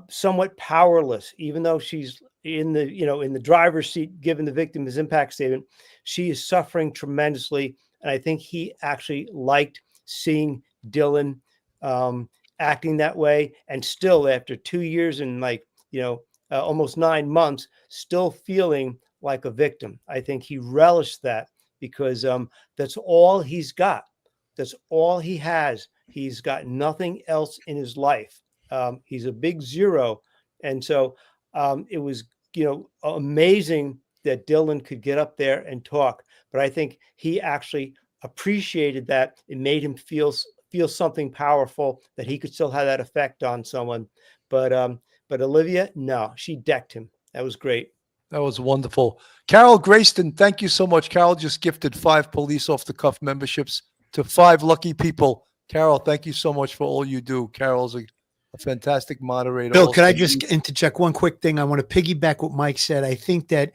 Speaker 4: somewhat powerless, even though she's in the driver's seat, giving the victim his impact statement. She is suffering tremendously, and I think he actually liked seeing Dylan acting that way, and still after 2 years and almost 9 months, still feeling like a victim. I think he relished that because that's all he's got. That's all he has. He's got nothing else in his life. He's a big zero. And so it was, amazing that Dylan could get up there and talk. But I think he actually appreciated that. It made him feel something powerful, that he could still have that effect on someone. But Olivia, no, she decked him. That was great.
Speaker 1: That was wonderful. Carol Grayston, thank you so much. Carol just gifted 5 police off the cuff memberships to 5 lucky people. Carol, thank you so much for all you do. Carol's a fantastic moderator.
Speaker 2: Bill, could I just interject one quick thing? I want to piggyback what Mike said. I think that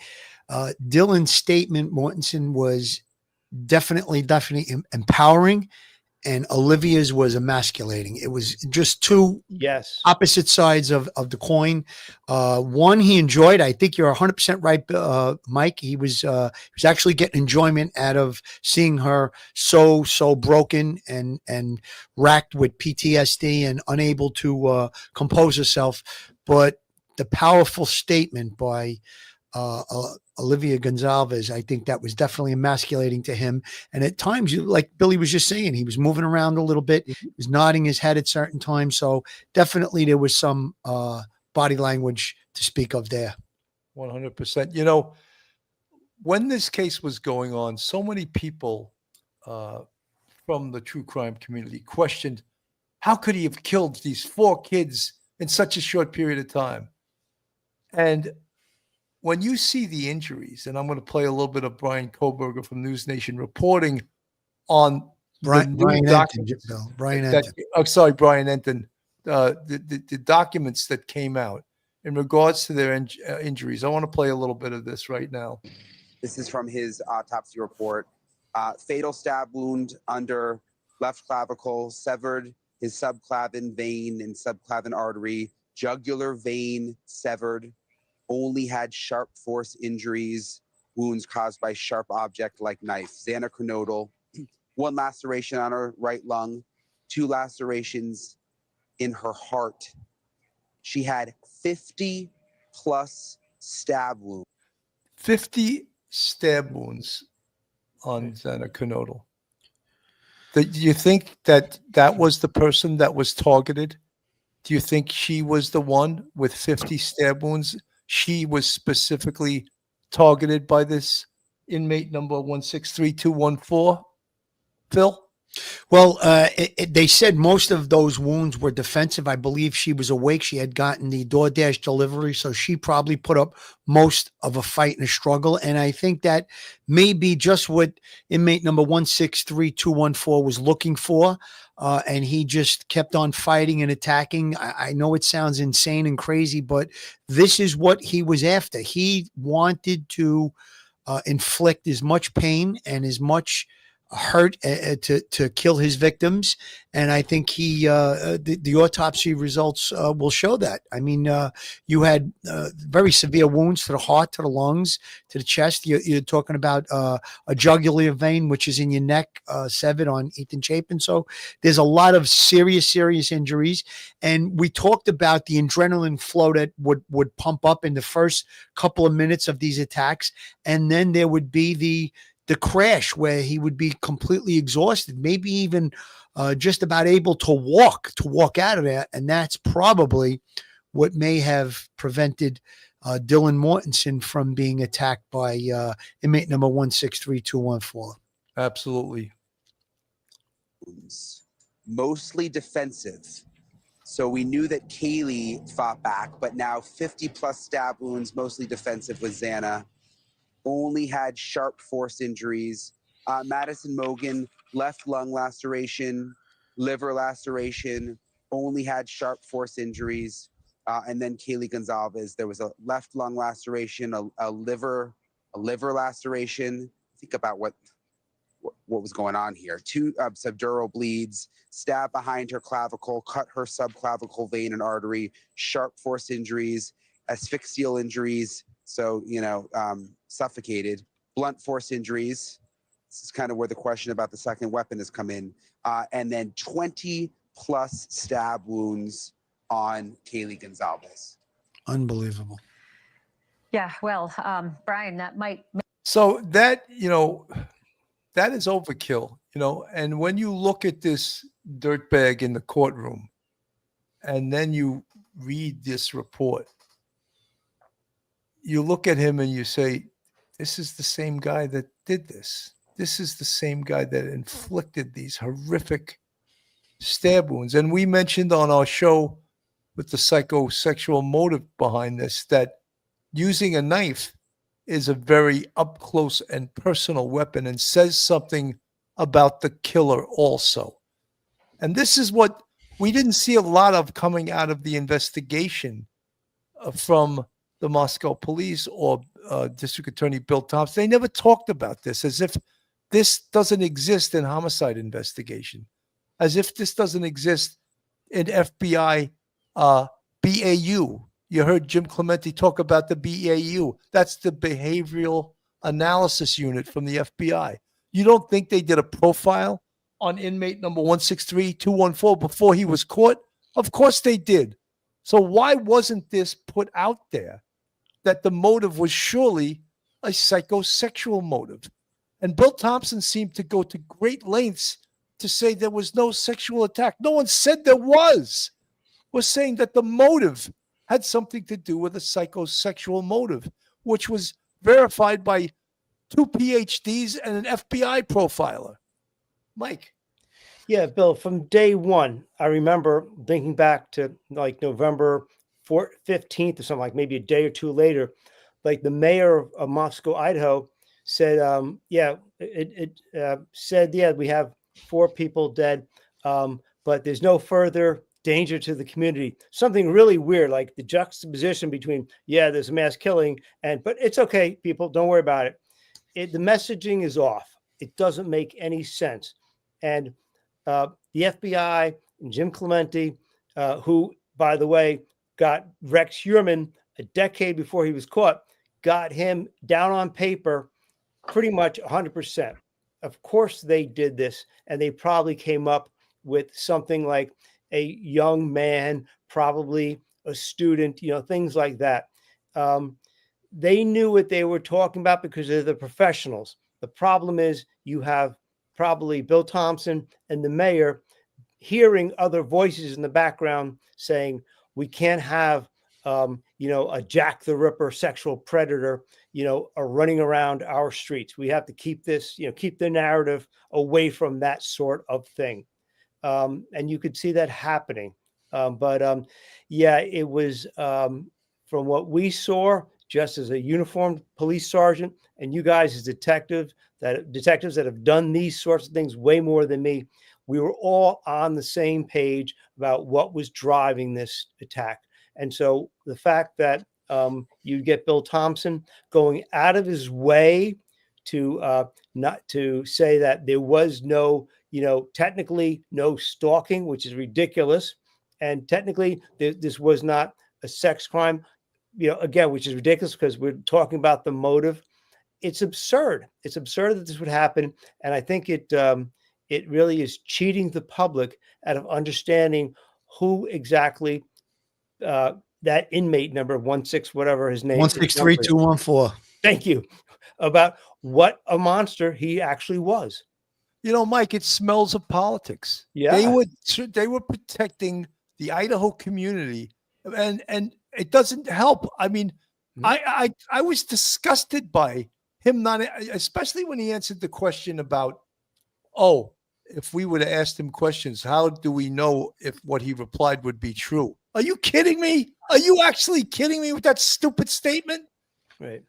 Speaker 2: Dylan's statement, Mortensen, was definitely empowering, and Olivia's was emasculating. It was just two opposite sides of the coin. One he enjoyed. I think you're 100% right, Mike. He was actually getting enjoyment out of seeing her so broken and racked with PTSD and unable to compose herself. But the powerful statement by Olivia Goncalves, I think that was definitely emasculating to him. And at times, like Billy was just saying, he was moving around a little bit, he was nodding his head at certain times. So definitely there was some body language to speak of there.
Speaker 1: 100%. When this case was going on, so many people from the true crime community questioned, how could he have killed these 4 kids in such a short period of time? And when you see the injuries, and I'm going to play a little bit of Bryan Kohberger from News Nation reporting on
Speaker 2: Brian Enton.
Speaker 1: Brian Enton, the documents that came out in regards to their injuries. I want to play a little bit of this right now.
Speaker 11: This is from his autopsy report. Fatal stab wound under left clavicle, severed his subclavin vein and subclavin artery, jugular vein severed. Only had sharp force injuries, wounds caused by sharp object like knife, xanthocronodal, 1 laceration on her right lung, 2 lacerations in her heart. She had 50 plus stab wounds.
Speaker 1: 50 stab wounds on xanthocronodal. Do you think that was the person that was targeted? Do you think she was the one with 50 stab wounds? She was specifically targeted by this inmate number 163214, Phil?
Speaker 2: Well, they said most of those wounds were defensive. I believe she was awake. She had gotten the DoorDash delivery, so she probably put up most of a fight and a struggle. And I think that may be just what inmate number 163214 was looking for. And he just kept on fighting and attacking. I know it sounds insane and crazy, but this is what he was after. He wanted to inflict as much pain and as much hurt to kill his victims, and I think the autopsy results will show that. I mean, you had very severe wounds to the heart, to the lungs, to the chest. You're talking about a jugular vein, which is in your neck, severed on Ethan Chapin. So there's a lot of serious injuries, and we talked about the adrenaline flow that would pump up in the first couple of minutes of these attacks, and then there would be the crash where he would be completely exhausted, maybe even just about able to walk out of there. And that's probably what may have prevented Dylan Mortensen from being attacked by inmate number 163214.
Speaker 1: Absolutely.
Speaker 11: Mostly defensive. So we knew that Kaylee fought back, but now 50 plus stab wounds, mostly defensive with Xana. Only had sharp force injuries. Madison Mogan, left lung laceration, liver laceration, only had sharp force injuries. And then Kaylee Goncalves, there was a left lung laceration, a liver laceration. Think about what was going on here. 2 subdural bleeds, stab behind her clavicle, cut her subclavicle vein and artery, sharp force injuries, asphyxial injuries. So, suffocated, blunt force injuries. This is kind of where the question about the second weapon has come in. And then 20 plus stab wounds on Kaylee Goncalves.
Speaker 2: Unbelievable.
Speaker 12: Yeah, well, Bryan, that might.
Speaker 1: So that, that is overkill, and when you look at this dirtbag in the courtroom and then you read this report, you look at him and you say, this is the same guy that did this. This is the same guy that inflicted these horrific stab wounds. And we mentioned on our show with the psychosexual motive behind this that using a knife is a very up close and personal weapon and says something about the killer also. And this is what we didn't see a lot of coming out of the investigation from the Moscow police or District Attorney Bill Thompson. They never talked about this, as if this doesn't exist in homicide investigation, as if this doesn't exist in FBI BAU. You heard Jim Clemente talk about the BAU. That's the Behavioral Analysis Unit from the FBI. You don't think they did a profile on inmate number 163214 before he was caught? Of course they did. So why wasn't this put out there that the motive was surely a psychosexual motive? And Bill Thompson seemed to go to great lengths to say there was no sexual attack. No one said there was. We're saying that the motive had something to do with a psychosexual motive, which was verified by 2 PhDs and an FBI profiler. Mike.
Speaker 4: Yeah, Bill, from day one, I remember thinking back to like November 15th or something, like maybe a day or two later, like the mayor of Moscow, Idaho said, said, we have 4 people dead, but there's no further danger to the community. Something really weird, like the juxtaposition between, there's a mass killing, but it's okay, people, don't worry about it. The messaging is off. It doesn't make any sense. And the FBI and Jim Clemente, who, by the way, got Rex Heuermann a decade before he was caught, got him down on paper pretty much 100%. Of course they did this, and they probably came up with something like a young man, probably a student, things like that. They knew what they were talking about because they're the professionals. The problem is you have probably Bill Thompson and the mayor hearing other voices in the background saying, we can't have a Jack the Ripper sexual predator, are running around our streets. We have to keep this, keep the narrative away from that sort of thing. And you could see that happening. Yeah, it was from what we saw, just as a uniformed police sergeant, and you guys as detectives that have done these sorts of things way more than me, we were all on the same page about what was driving this attack. And so the fact that you get Bill Thompson going out of his way to not to say that there was no, technically no stalking, which is ridiculous, and technically this was not a sex crime, again, which is ridiculous because we're talking about the motive. It's absurd. It's absurd that this would happen, and I think it really is cheating the public out of understanding who exactly that inmate number 16, whatever his name,
Speaker 2: 163214.
Speaker 4: Thank you. About what a monster he actually was.
Speaker 1: Mike, it smells of politics.
Speaker 4: Yeah,
Speaker 1: they were protecting the Idaho community, and it doesn't help. I mean, I was disgusted by him not, especially when he answered the question about, if we would have asked him questions, how do we know if what he replied would be true? Are you kidding me? Are you actually kidding me with that stupid statement?
Speaker 4: Right.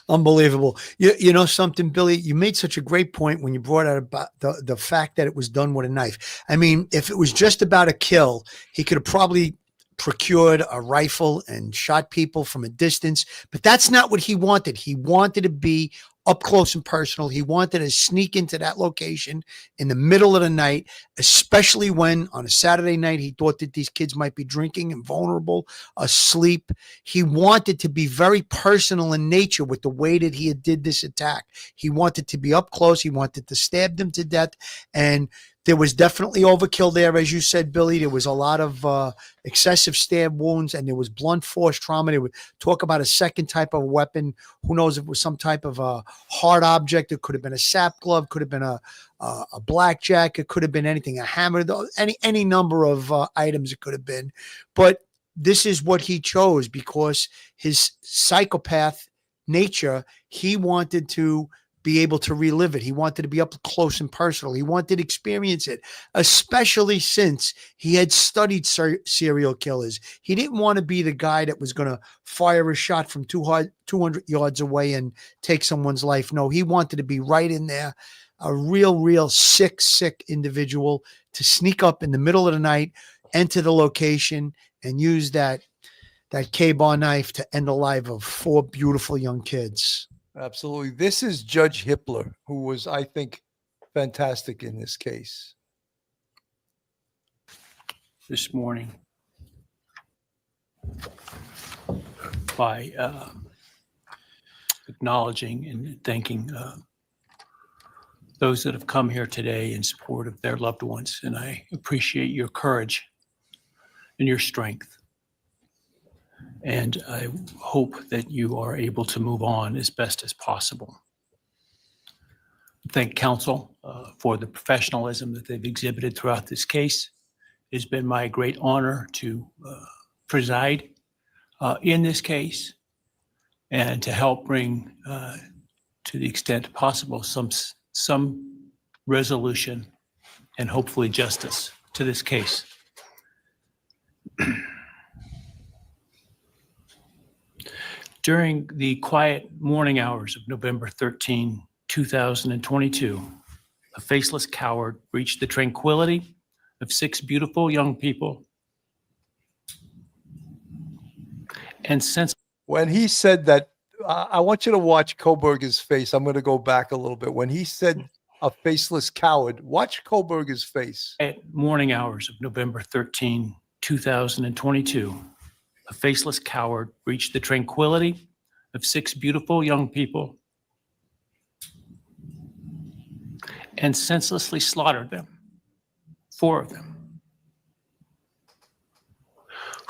Speaker 2: Unbelievable. You know something, Billy? You made such a great point when you brought out about the fact that it was done with a knife. I mean, if it was just about a kill, he could have probably procured a rifle and shot people from a distance, but that's not what he wanted. He wanted to be up close and personal. He wanted to sneak into that location in the middle of the night, especially when on a Saturday night, he thought that these kids might be drinking and vulnerable, asleep. He wanted to be very personal in nature with the way that he did this attack. He wanted to be up close. He wanted to stab them to death. And there was definitely overkill there. As you said, Billy, there was a lot of excessive stab wounds, and there was blunt force trauma. They would talk about a second type of weapon. Who knows if it was some type of a hard object. It could have been a sap glove, could have been a blackjack. It could have been anything, a hammer, any number of items it could have been. But this is what he chose because his psychopath nature, he wanted to be able to relive it. He wanted to be up close and personal. He wanted to experience it, especially since he had studied serial killers. He didn't want to be the guy that was going to fire a shot from 200 yards away and take someone's life. No, he wanted to be right in there, a real sick individual to sneak up in the middle of the night, enter the location, and use that K-bar knife to end the life of 4 beautiful young kids.
Speaker 1: Absolutely. This is Judge Hippler, who was, I think, fantastic in this case.
Speaker 13: This morning by acknowledging and thanking those that have come here today in support of their loved ones. And I appreciate your courage and your strength. And I hope that you are able to move on as best as possible. Thank counsel for the professionalism that they've exhibited throughout this case. It's been my great honor to preside in this case and to help bring, to the extent possible, some resolution and hopefully justice to this case. During the quiet morning hours of November 13, 2022, a faceless coward breached the tranquility of 6 beautiful young people. And since
Speaker 1: when he said that, I want you to watch Kohberger's face. I'm going to go back a little bit. When he said a faceless coward, watch Kohberger's face.
Speaker 13: At morning hours of November 13, 2022, a faceless coward breached the tranquility of 6 beautiful young people and senselessly slaughtered them, 4 of them.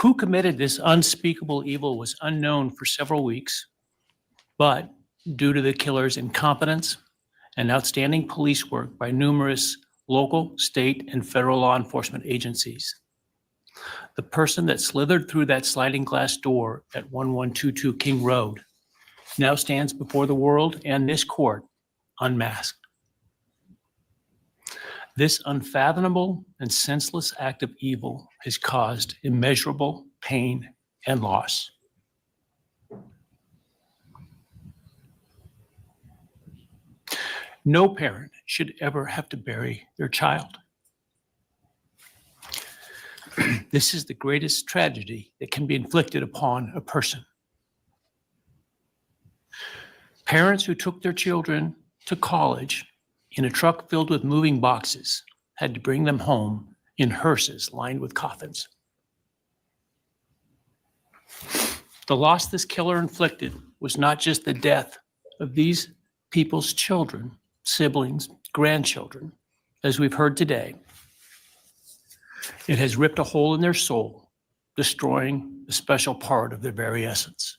Speaker 13: Who committed this unspeakable evil was unknown for several weeks, but due to the killer's incompetence and outstanding police work by numerous local, state, and federal law enforcement agencies, The person that slithered through that sliding glass door at 1122 King Road now stands before the world and this court unmasked. This unfathomable and senseless act of evil has caused immeasurable pain and loss. No parent should ever have to bury their child. This is the greatest tragedy that can be inflicted upon a person. Parents who took their children to college in a truck filled with moving boxes had to bring them home in hearses lined with coffins. The loss this killer inflicted was not just the death of these people's children, siblings, grandchildren, as we've heard today. It has ripped a hole in their soul, destroying a special part of their very essence.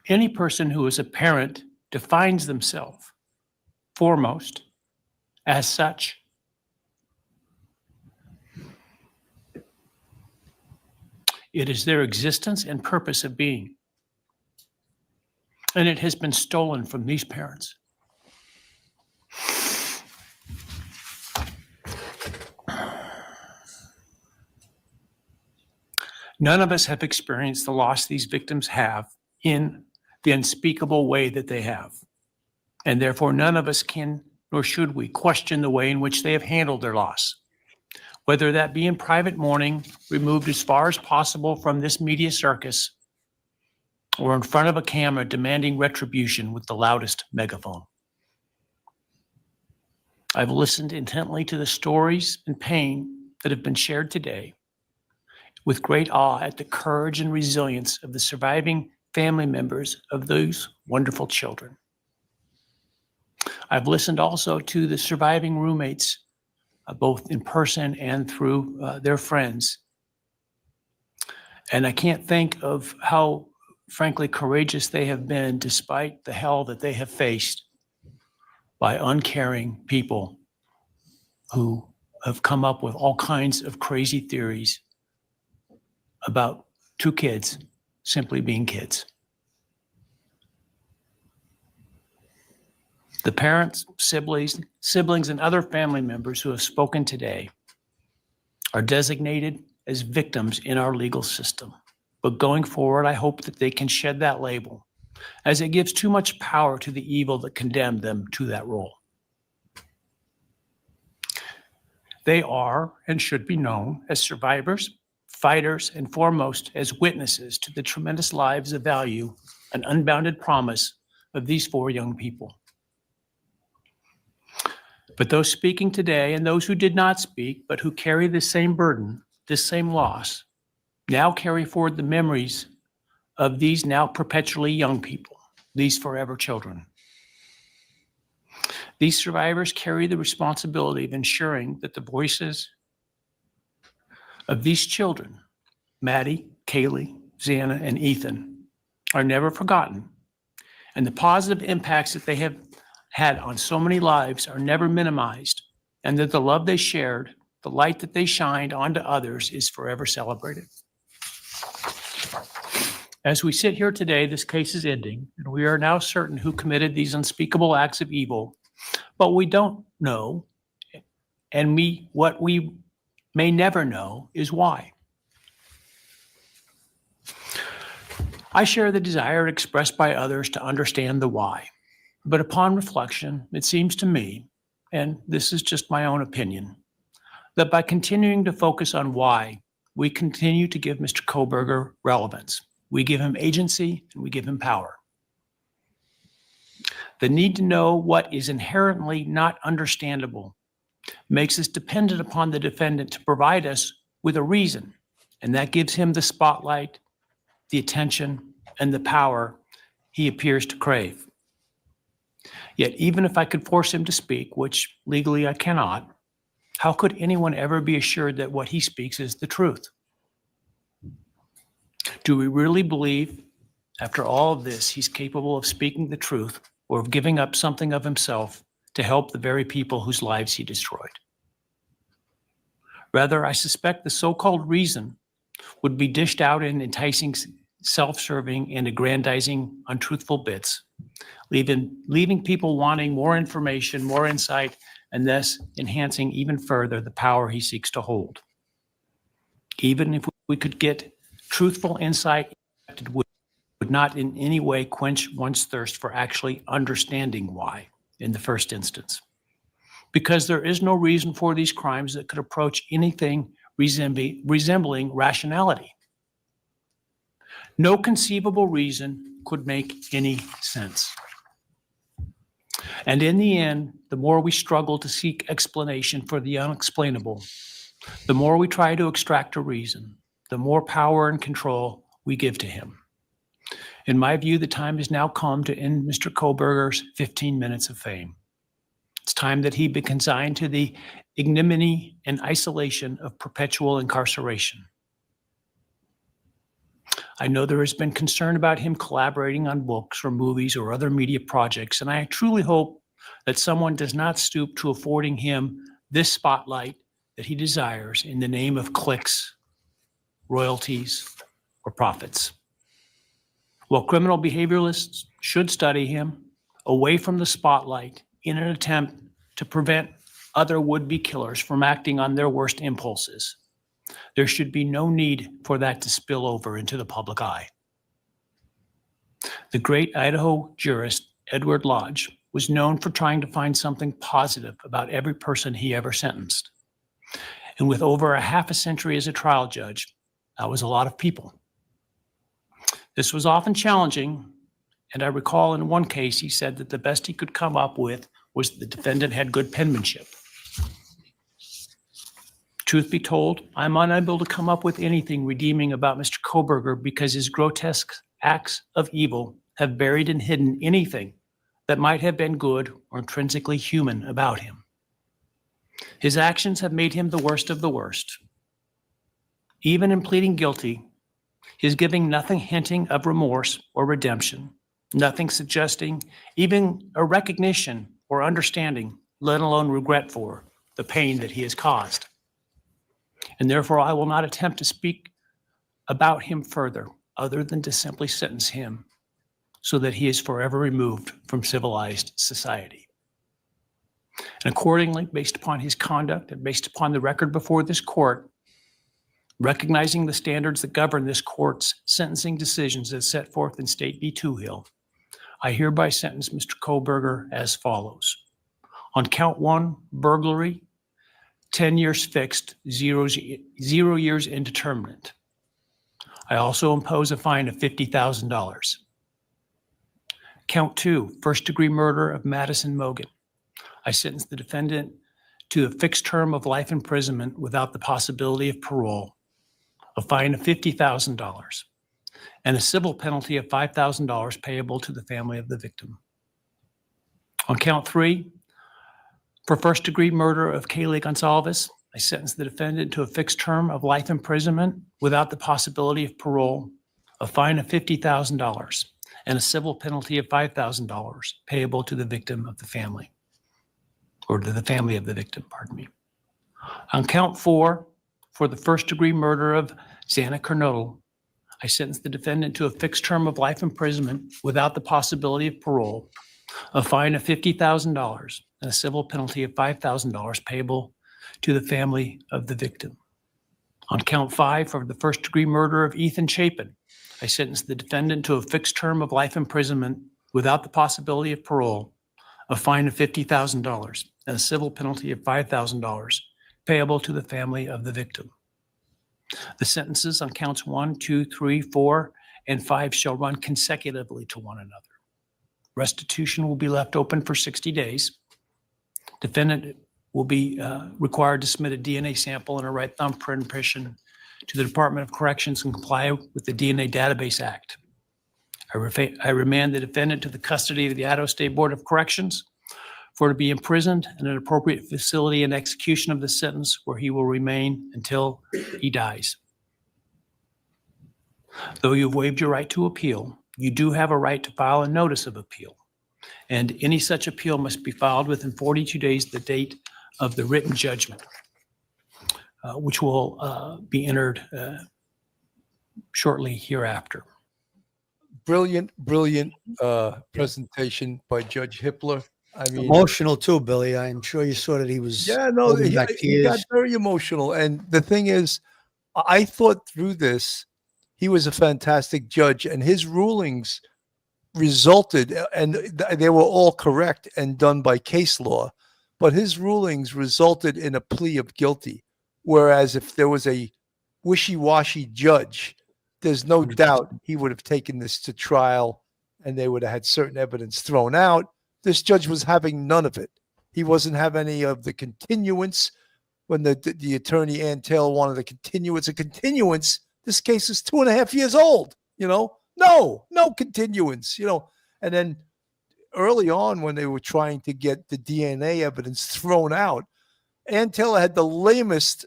Speaker 13: Any person who is a parent defines themselves foremost as such. It is their existence and purpose of being. And it has been stolen from these parents. None of us have experienced the loss these victims have in the unspeakable way that they have. And therefore, none of us can, nor should we, question the way in which they have handled their loss. Whether that be in private mourning, removed as far as possible from this media circus, or in front of a camera demanding retribution with the loudest megaphone. I've listened intently to the stories and pain that have been shared today, with great awe at the courage and resilience of the surviving family members of those wonderful children. I've listened also to the surviving roommates, both in person and through their friends. And I can't think of how, frankly, courageous they have been despite the hell that they have faced by uncaring people who have come up with all kinds of crazy theories about two kids simply being kids. The parents, siblings, and other family members who have spoken today are designated as victims in our legal system. But going forward, I hope that they can shed that label, as it gives too much power to the evil that condemned them to that role. They are and should be known as survivors, fighters, and foremost as witnesses to the tremendous lives of value and unbounded promise of these four young people. But those speaking today and those who did not speak, but who carry the same burden, this same loss, now carry forward the memories of these now perpetually young people, these forever children. These survivors carry the responsibility of ensuring that the voices of these children, Maddie, Kaylee, Xana, and Ethan, are never forgotten, and the positive impacts that they have had on so many lives are never minimized, and that the love they shared, the light that they shined onto others is forever celebrated. As we sit here today, this case is ending, and we are now certain who committed these unspeakable acts of evil, but we don't know, and what we may never know is why. I share the desire expressed by others to understand the why. But upon reflection, it seems to me, and this is just my own opinion, that by continuing to focus on why, we continue to give Mr. Kohberger relevance. We give him agency and we give him power. The need to know what is inherently not understandable makes us dependent upon the defendant to provide us with a reason, and that gives him the spotlight, the attention, and the power he appears to crave. Yet even if I could force him to speak, which legally I cannot, how could anyone ever be assured that what he speaks is the truth? Do we really believe, after all of this, he's capable of speaking the truth or of giving up something of himself to help the very people whose lives he destroyed? Rather, I suspect the so-called reason would be dished out in enticing, self-serving, and aggrandizing untruthful bits, leaving people wanting more information, more insight, and thus enhancing even further the power he seeks to hold. Even if we could get truthful insight, it would not in any way quench one's thirst for actually understanding why in the first instance. Because there is no reason for these crimes that could approach anything resembling rationality. No conceivable reason could make any sense. And in the end, the more we struggle to seek explanation for the unexplainable, the more we try to extract a reason, the more power and control we give to him. In my view, the time has now come to end Mr. Kohberger's 15 minutes of fame. It's time that he be consigned to the ignominy and isolation of perpetual incarceration. I know there has been concern about him collaborating on books or movies or other media projects, and I truly hope that someone does not stoop to affording him this spotlight that he desires in the name of clicks, royalties, or profits. While criminal behavioralists should study him away from the spotlight in an attempt to prevent other would-be killers from acting on their worst impulses, there should be no need for that to spill over into the public eye. The great Idaho jurist Edward Lodge was known for trying to find something positive about every person he ever sentenced. And with over a half a century as a trial judge, that was a lot of people. This was often challenging, and I recall in one case he said that the best he could come up with was the defendant had good penmanship. Truth be told, I'm unable to come up with anything redeeming about Mr. Kohberger because his grotesque acts of evil have buried and hidden anything that might have been good or intrinsically human about him. His actions have made him the worst of the worst. Even in pleading guilty, he is giving nothing hinting of remorse or redemption, nothing suggesting even a recognition or understanding, let alone regret for the pain that he has caused. And therefore, I will not attempt to speak about him further, other than to simply sentence him so that he is forever removed from civilized society. And accordingly, based upon his conduct and based upon the record before this court, recognizing the standards that govern this court's sentencing decisions as set forth in State v. Toohill, I hereby sentence Mr. Kohberger as follows. On count 1, burglary, 10 years fixed, 0 years indeterminate. I also impose a fine of $50,000. Count 2, first-degree murder of Madison Mogan. I sentence the defendant to a fixed term of life imprisonment without the possibility of parole, a fine of $50,000, and a civil penalty of $5,000 payable to the family of the victim. On count 3, for first-degree murder of Kaylee Goncalves, I sentence the defendant to a fixed term of life imprisonment without the possibility of parole, a fine of $50,000, and a civil penalty of $5,000 payable to the victim of the family, or to the family of the victim, pardon me. On count 4, for the first-degree murder of Xana Kernodle, I sentence the defendant to a fixed term of life imprisonment without the possibility of parole, a fine of $50,000, and a civil penalty of $5,000 payable to the family of the victim. On count 5, for the first-degree murder of Ethan Chapin, I sentence the defendant to a fixed term of life imprisonment without the possibility of parole, a fine of $50,000, and a civil penalty of $5,000 payable to the family of the victim. The sentences on counts 1, 2, 3, 4, and 5 shall run consecutively to one another. Restitution will be left open for 60 days. Defendant will be required to submit a DNA sample and a right thumbprint impression to the Department of Corrections and comply with the DNA Database Act. I remand the defendant to the custody of the Idaho State Board of Corrections for to be imprisoned in an appropriate facility and execution of the sentence where he will remain until he dies. Though you have waived your right to appeal, you do have a right to file a notice of appeal, and any such appeal must be filed within 42 days of the date of the written judgment. which will be entered shortly hereafter.
Speaker 1: Brilliant presentation by Judge Hippler. I mean,
Speaker 2: Emotional too, Billy. I'm sure you saw that he was
Speaker 1: yeah, no,
Speaker 2: holding back
Speaker 1: he got
Speaker 2: tears.
Speaker 1: very emotional. And the thing is, I thought through this, he was a fantastic judge, and his rulings resulted, and they were all correct and done by case law, but his rulings resulted in a plea of guilty. Whereas if there was a wishy-washy judge, there's no doubt he would have taken this to trial and they would have had certain evidence thrown out. This judge was having none of it. He wasn't having any of the continuance. When the attorney Ann Taylor wanted a continuance, this case is 2.5 years old, no continuance, and then early on when they were trying to get the DNA evidence thrown out, Ann Taylor had the lamest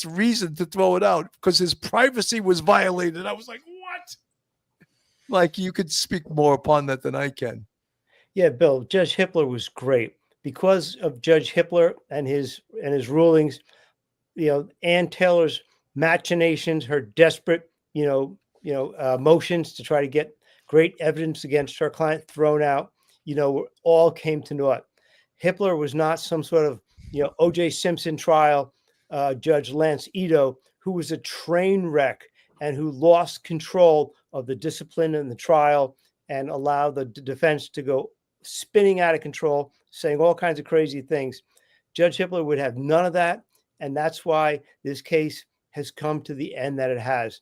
Speaker 1: reason to throw it out because his privacy was violated. I was like, what? Like, you could speak more upon that than I can.
Speaker 4: Yeah, Bill, Judge Hippler was great because of Judge Hippler and his rulings. Ann Taylor's machinations, her desperate, motions to try to get great evidence against her client thrown out, all came to naught. Hippler was not some sort of, O.J. Simpson trial, Judge Lance Ito, who was a train wreck and who lost control of the discipline in the trial and allowed the defense to go spinning out of control, saying all kinds of crazy things. Judge Hippler would have none of that. And that's why this case has come to the end that it has.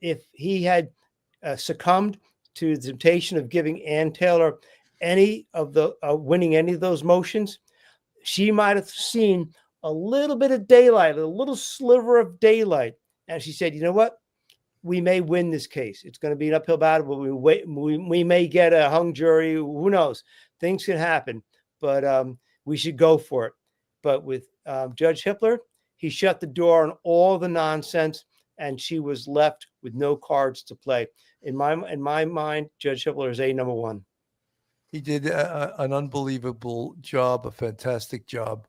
Speaker 4: If he had succumbed to the temptation of giving Ann Taylor any of the winning any of those motions, she might have seen a little bit of daylight, a little sliver of daylight. And she said, you know what? We may win this case. It's going to be an uphill battle, but we may get a hung jury. Who knows? Things can happen, but we should go for it. But with Judge Hippler, he shut the door on all the nonsense, and she was left with no cards to play. In my mind, Judge Hippler is number one.
Speaker 1: He did an unbelievable job, a fantastic job.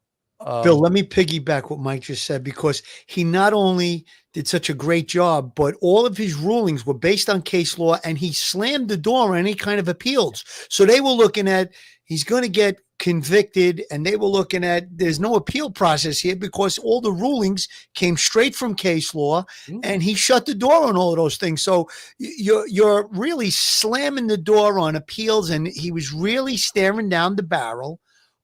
Speaker 2: Bill, let me piggyback what Mike just said, because he not only did such a great job, but all of his rulings were based on case law, and he slammed the door on any kind of appeals. So they were looking at, he's going to get convicted, and they were looking at, there's no appeal process here because all the rulings came straight from case law, and he shut the door on all of those things. So you're really slamming the door on appeals, and he was really staring down the barrel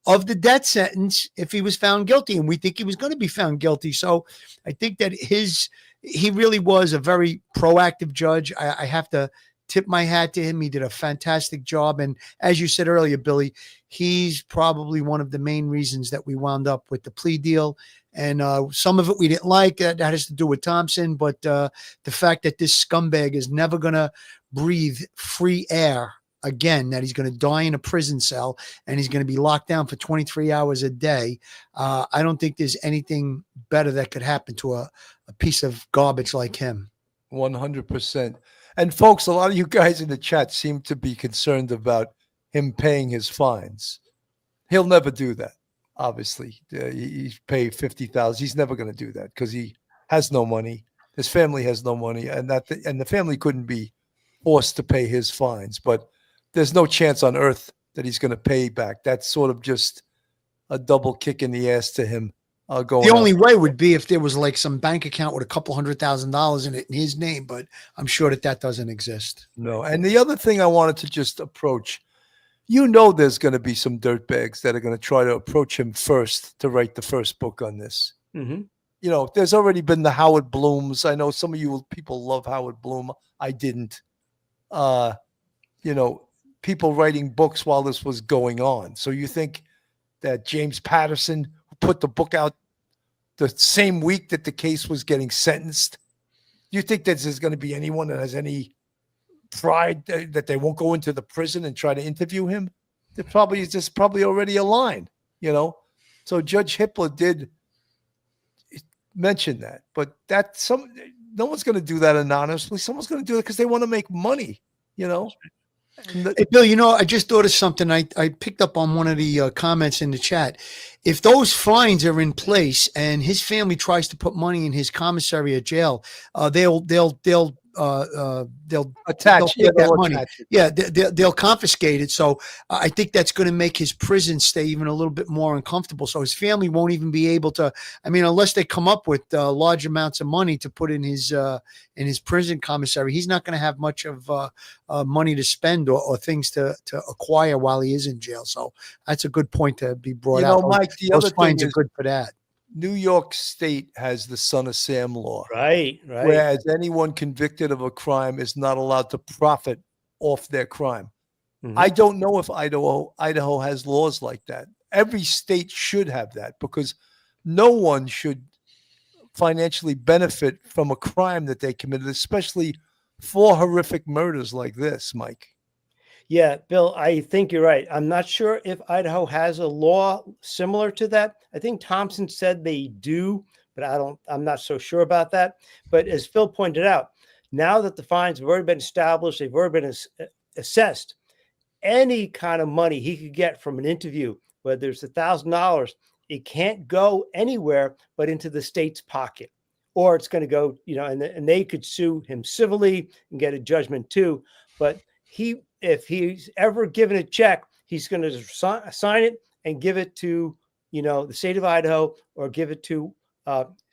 Speaker 2: of the death sentence if he was found guilty, and we think he was going to be found guilty. So I think that he really was a very proactive judge. I have to tip my hat to him. He did a fantastic job. And as you said earlier, Billy, he's probably one of the main reasons that we wound up with the plea deal. And some of it we didn't like. That has to do with Thompson. But the fact that this scumbag is never going to breathe free air again, that he's going to die in a prison cell and he's going to be locked down for 23 hours a day. I don't think there's anything better that could happen to a piece of garbage like him.
Speaker 1: 100%. And folks, a lot of you guys in the chat seem to be concerned about him paying his fines. He'll never do that. Obviously, he's paid $50,000. He's never going to do that because he has no money. His family has no money, and the family couldn't be forced to pay his fines. But there's no chance on earth that he's going to pay back. That's sort of just a double kick in the ass to him.
Speaker 2: The only way would be if there was like some bank account with $200,000 in it in his name, but I'm sure that doesn't exist.
Speaker 1: No. And the other thing I wanted to just approach, there's going to be some dirtbags that are going to try to approach him first to write the first book on this.
Speaker 4: Mm-hmm.
Speaker 1: There's already been the Howard Blooms. I know some of you people love Howard Bloom. I didn't. People writing books while this was going on. So you think that James Patterson, who put the book out the same week that the case was getting sentenced, you think that there's going to be anyone that has any pride that they won't go into the prison and try to interview him? There's probably already a line, So Judge Hippler did mention that, but no one's going to do that anonymously. Someone's going to do it because they want to make money,
Speaker 2: Hey, Bill, I just thought of something. I picked up on one of the comments in the chat. If those fines are in place and his family tries to put money in his commissary or jail, they'll
Speaker 1: Attach,
Speaker 2: take that
Speaker 1: they'll
Speaker 2: money.
Speaker 1: attach it.
Speaker 2: Yeah, they'll confiscate it. So I think that's going to make his prison stay even a little bit more uncomfortable. So his family won't even be able to. I mean, unless they come up with large amounts of money to put in his prison commissary, he's not going to have much of money to spend or things to acquire while he is in jail. So that's a good point to be brought out.
Speaker 1: Mike, the
Speaker 2: Those
Speaker 1: other
Speaker 2: fines
Speaker 1: thing
Speaker 2: are
Speaker 1: is
Speaker 2: good for that.
Speaker 1: New York State has the Son of Sam law.
Speaker 4: Right.
Speaker 1: Whereas anyone convicted of a crime is not allowed to profit off their crime. I don't know if Idaho has laws like that. Every state should have that because no one should financially benefit from a crime that they committed, especially 4 horrific murders like this, Mike.
Speaker 4: Yeah, Bill, I think you're right. I'm not sure if Idaho has a law similar to that. I think Thompson said they do, but I'm not so sure about that. But as Phil pointed out, now that the fines have already been established, they've already been assessed, any kind of money he could get from an interview, whether it's $1,000, it can't go anywhere but into the state's pocket. Or it's going to go, and they could sue him civilly and get a judgment too. But if he's ever given a check, he's going to sign it and give it to, the state of Idaho or give it to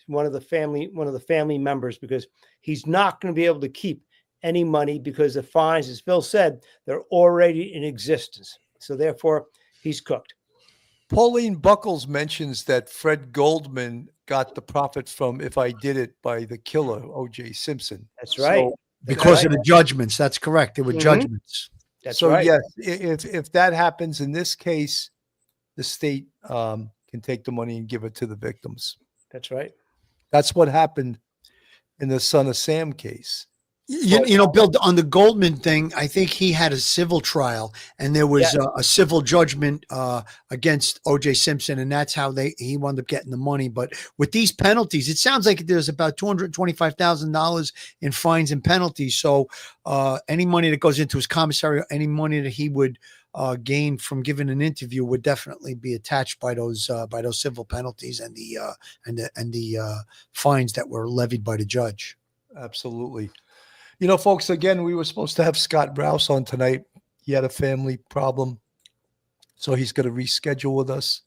Speaker 4: one of the family members, because he's not going to be able to keep any money because the fines, as Phil said, they're already in existence. So therefore, he's cooked.
Speaker 1: Pauline Buckles mentions that Fred Goldman got the profit from If I Did It by the killer, O.J. Simpson.
Speaker 4: That's right.
Speaker 1: So,
Speaker 2: Because of the judgments. That's correct. There were judgments.
Speaker 4: That's
Speaker 1: so
Speaker 4: right.
Speaker 1: yes, if that happens in this case, the state can take the money and give it to the victims.
Speaker 4: That's right.
Speaker 1: That's what happened in the Son of Sam case.
Speaker 2: Bill, on the Goldman thing, I think he had a civil trial and there was a civil judgment against O.J. Simpson, and that's how he wound up getting the money. But with these penalties, it sounds like there's about $225,000 in fines and penalties. So any money that goes into his commissary, or any money that he would gain from giving an interview would definitely be attached by those civil penalties and the fines that were levied by the judge.
Speaker 1: Absolutely. Folks, again, we were supposed to have Scott Rouse on tonight. He had a family problem, so he's going to reschedule with us.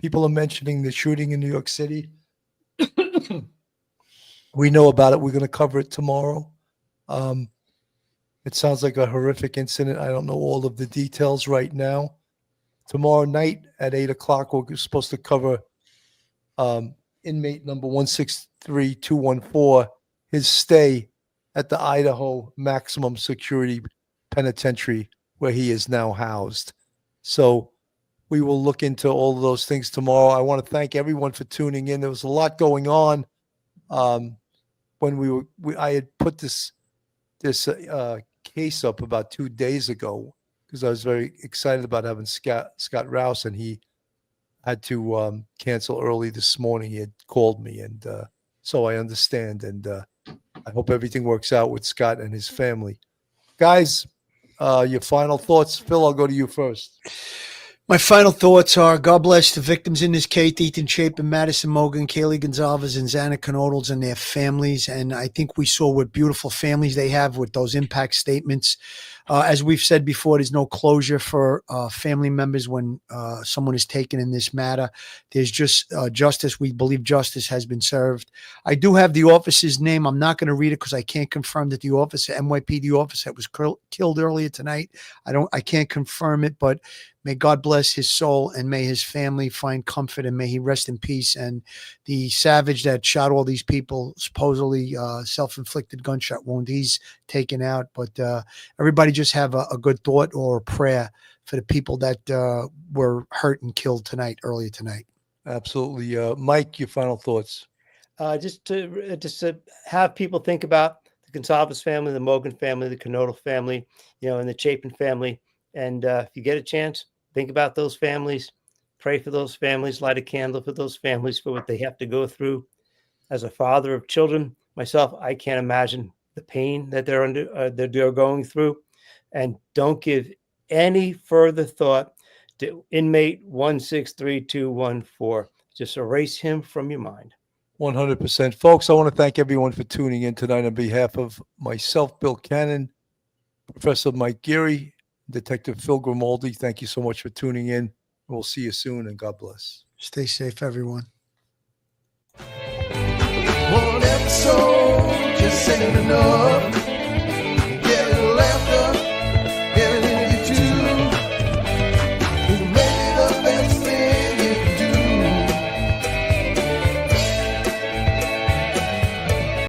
Speaker 1: People are mentioning the shooting in New York City. We know about it. We're going to cover it tomorrow. It sounds like a horrific incident. I don't know all of the details right now. Tomorrow night at 8 o'clock, we're supposed to cover inmate number 163214, his stay at the Idaho Maximum Security Penitentiary, where he is now housed. So we will look into all of those things tomorrow. I want to thank everyone for tuning in. There was a lot going on when I had put this case up about 2 days ago, because I was very excited about having Scott Rouse, and he had to cancel early this morning. He had called me, and so I understand, and I hope everything works out with Scott and his family. Guys, your final thoughts? Phil, I'll go to you first.
Speaker 2: My final thoughts are: God bless the victims in this case, Ethan Chapin, Madison Mogan, Kaylee Goncalves, and Xana Knodels and their families. And I think we saw what beautiful families they have with those impact statements. As we've said before, there's no closure for family members when someone is taken in this matter. There's just justice. We believe justice has been served. I do have the officer's name. I'm not going to read it because I can't confirm that the officer, NYPD officer, that was killed earlier tonight. I can't confirm it, but may God bless his soul and may his family find comfort and may he rest in peace. And the savage that shot all these people, supposedly self-inflicted gunshot wound, he's taken out. But everybody just have a good thought or a prayer for the people that were hurt and killed earlier tonight.
Speaker 1: Absolutely. Mike, your final thoughts?
Speaker 4: Just to have people think about the Goncalves family, the Mogan family, the Knodel family, and the Chapin family. And if you get a chance, think about those families, pray for those families, light a candle for those families, for what they have to go through. As a father of children myself, I can't imagine the pain that they're going through. and don't give any further thought to inmate 163214. Just erase him from your mind.
Speaker 1: 100%. Folks, I want to thank everyone for tuning in tonight on behalf of myself, Bill Cannon, Professor Mike Geary, Detective Phil Grimaldi. Thank you so much for tuning in. We'll see you soon, and God bless.
Speaker 2: Stay safe, everyone.
Speaker 14: One episode just ain't enough.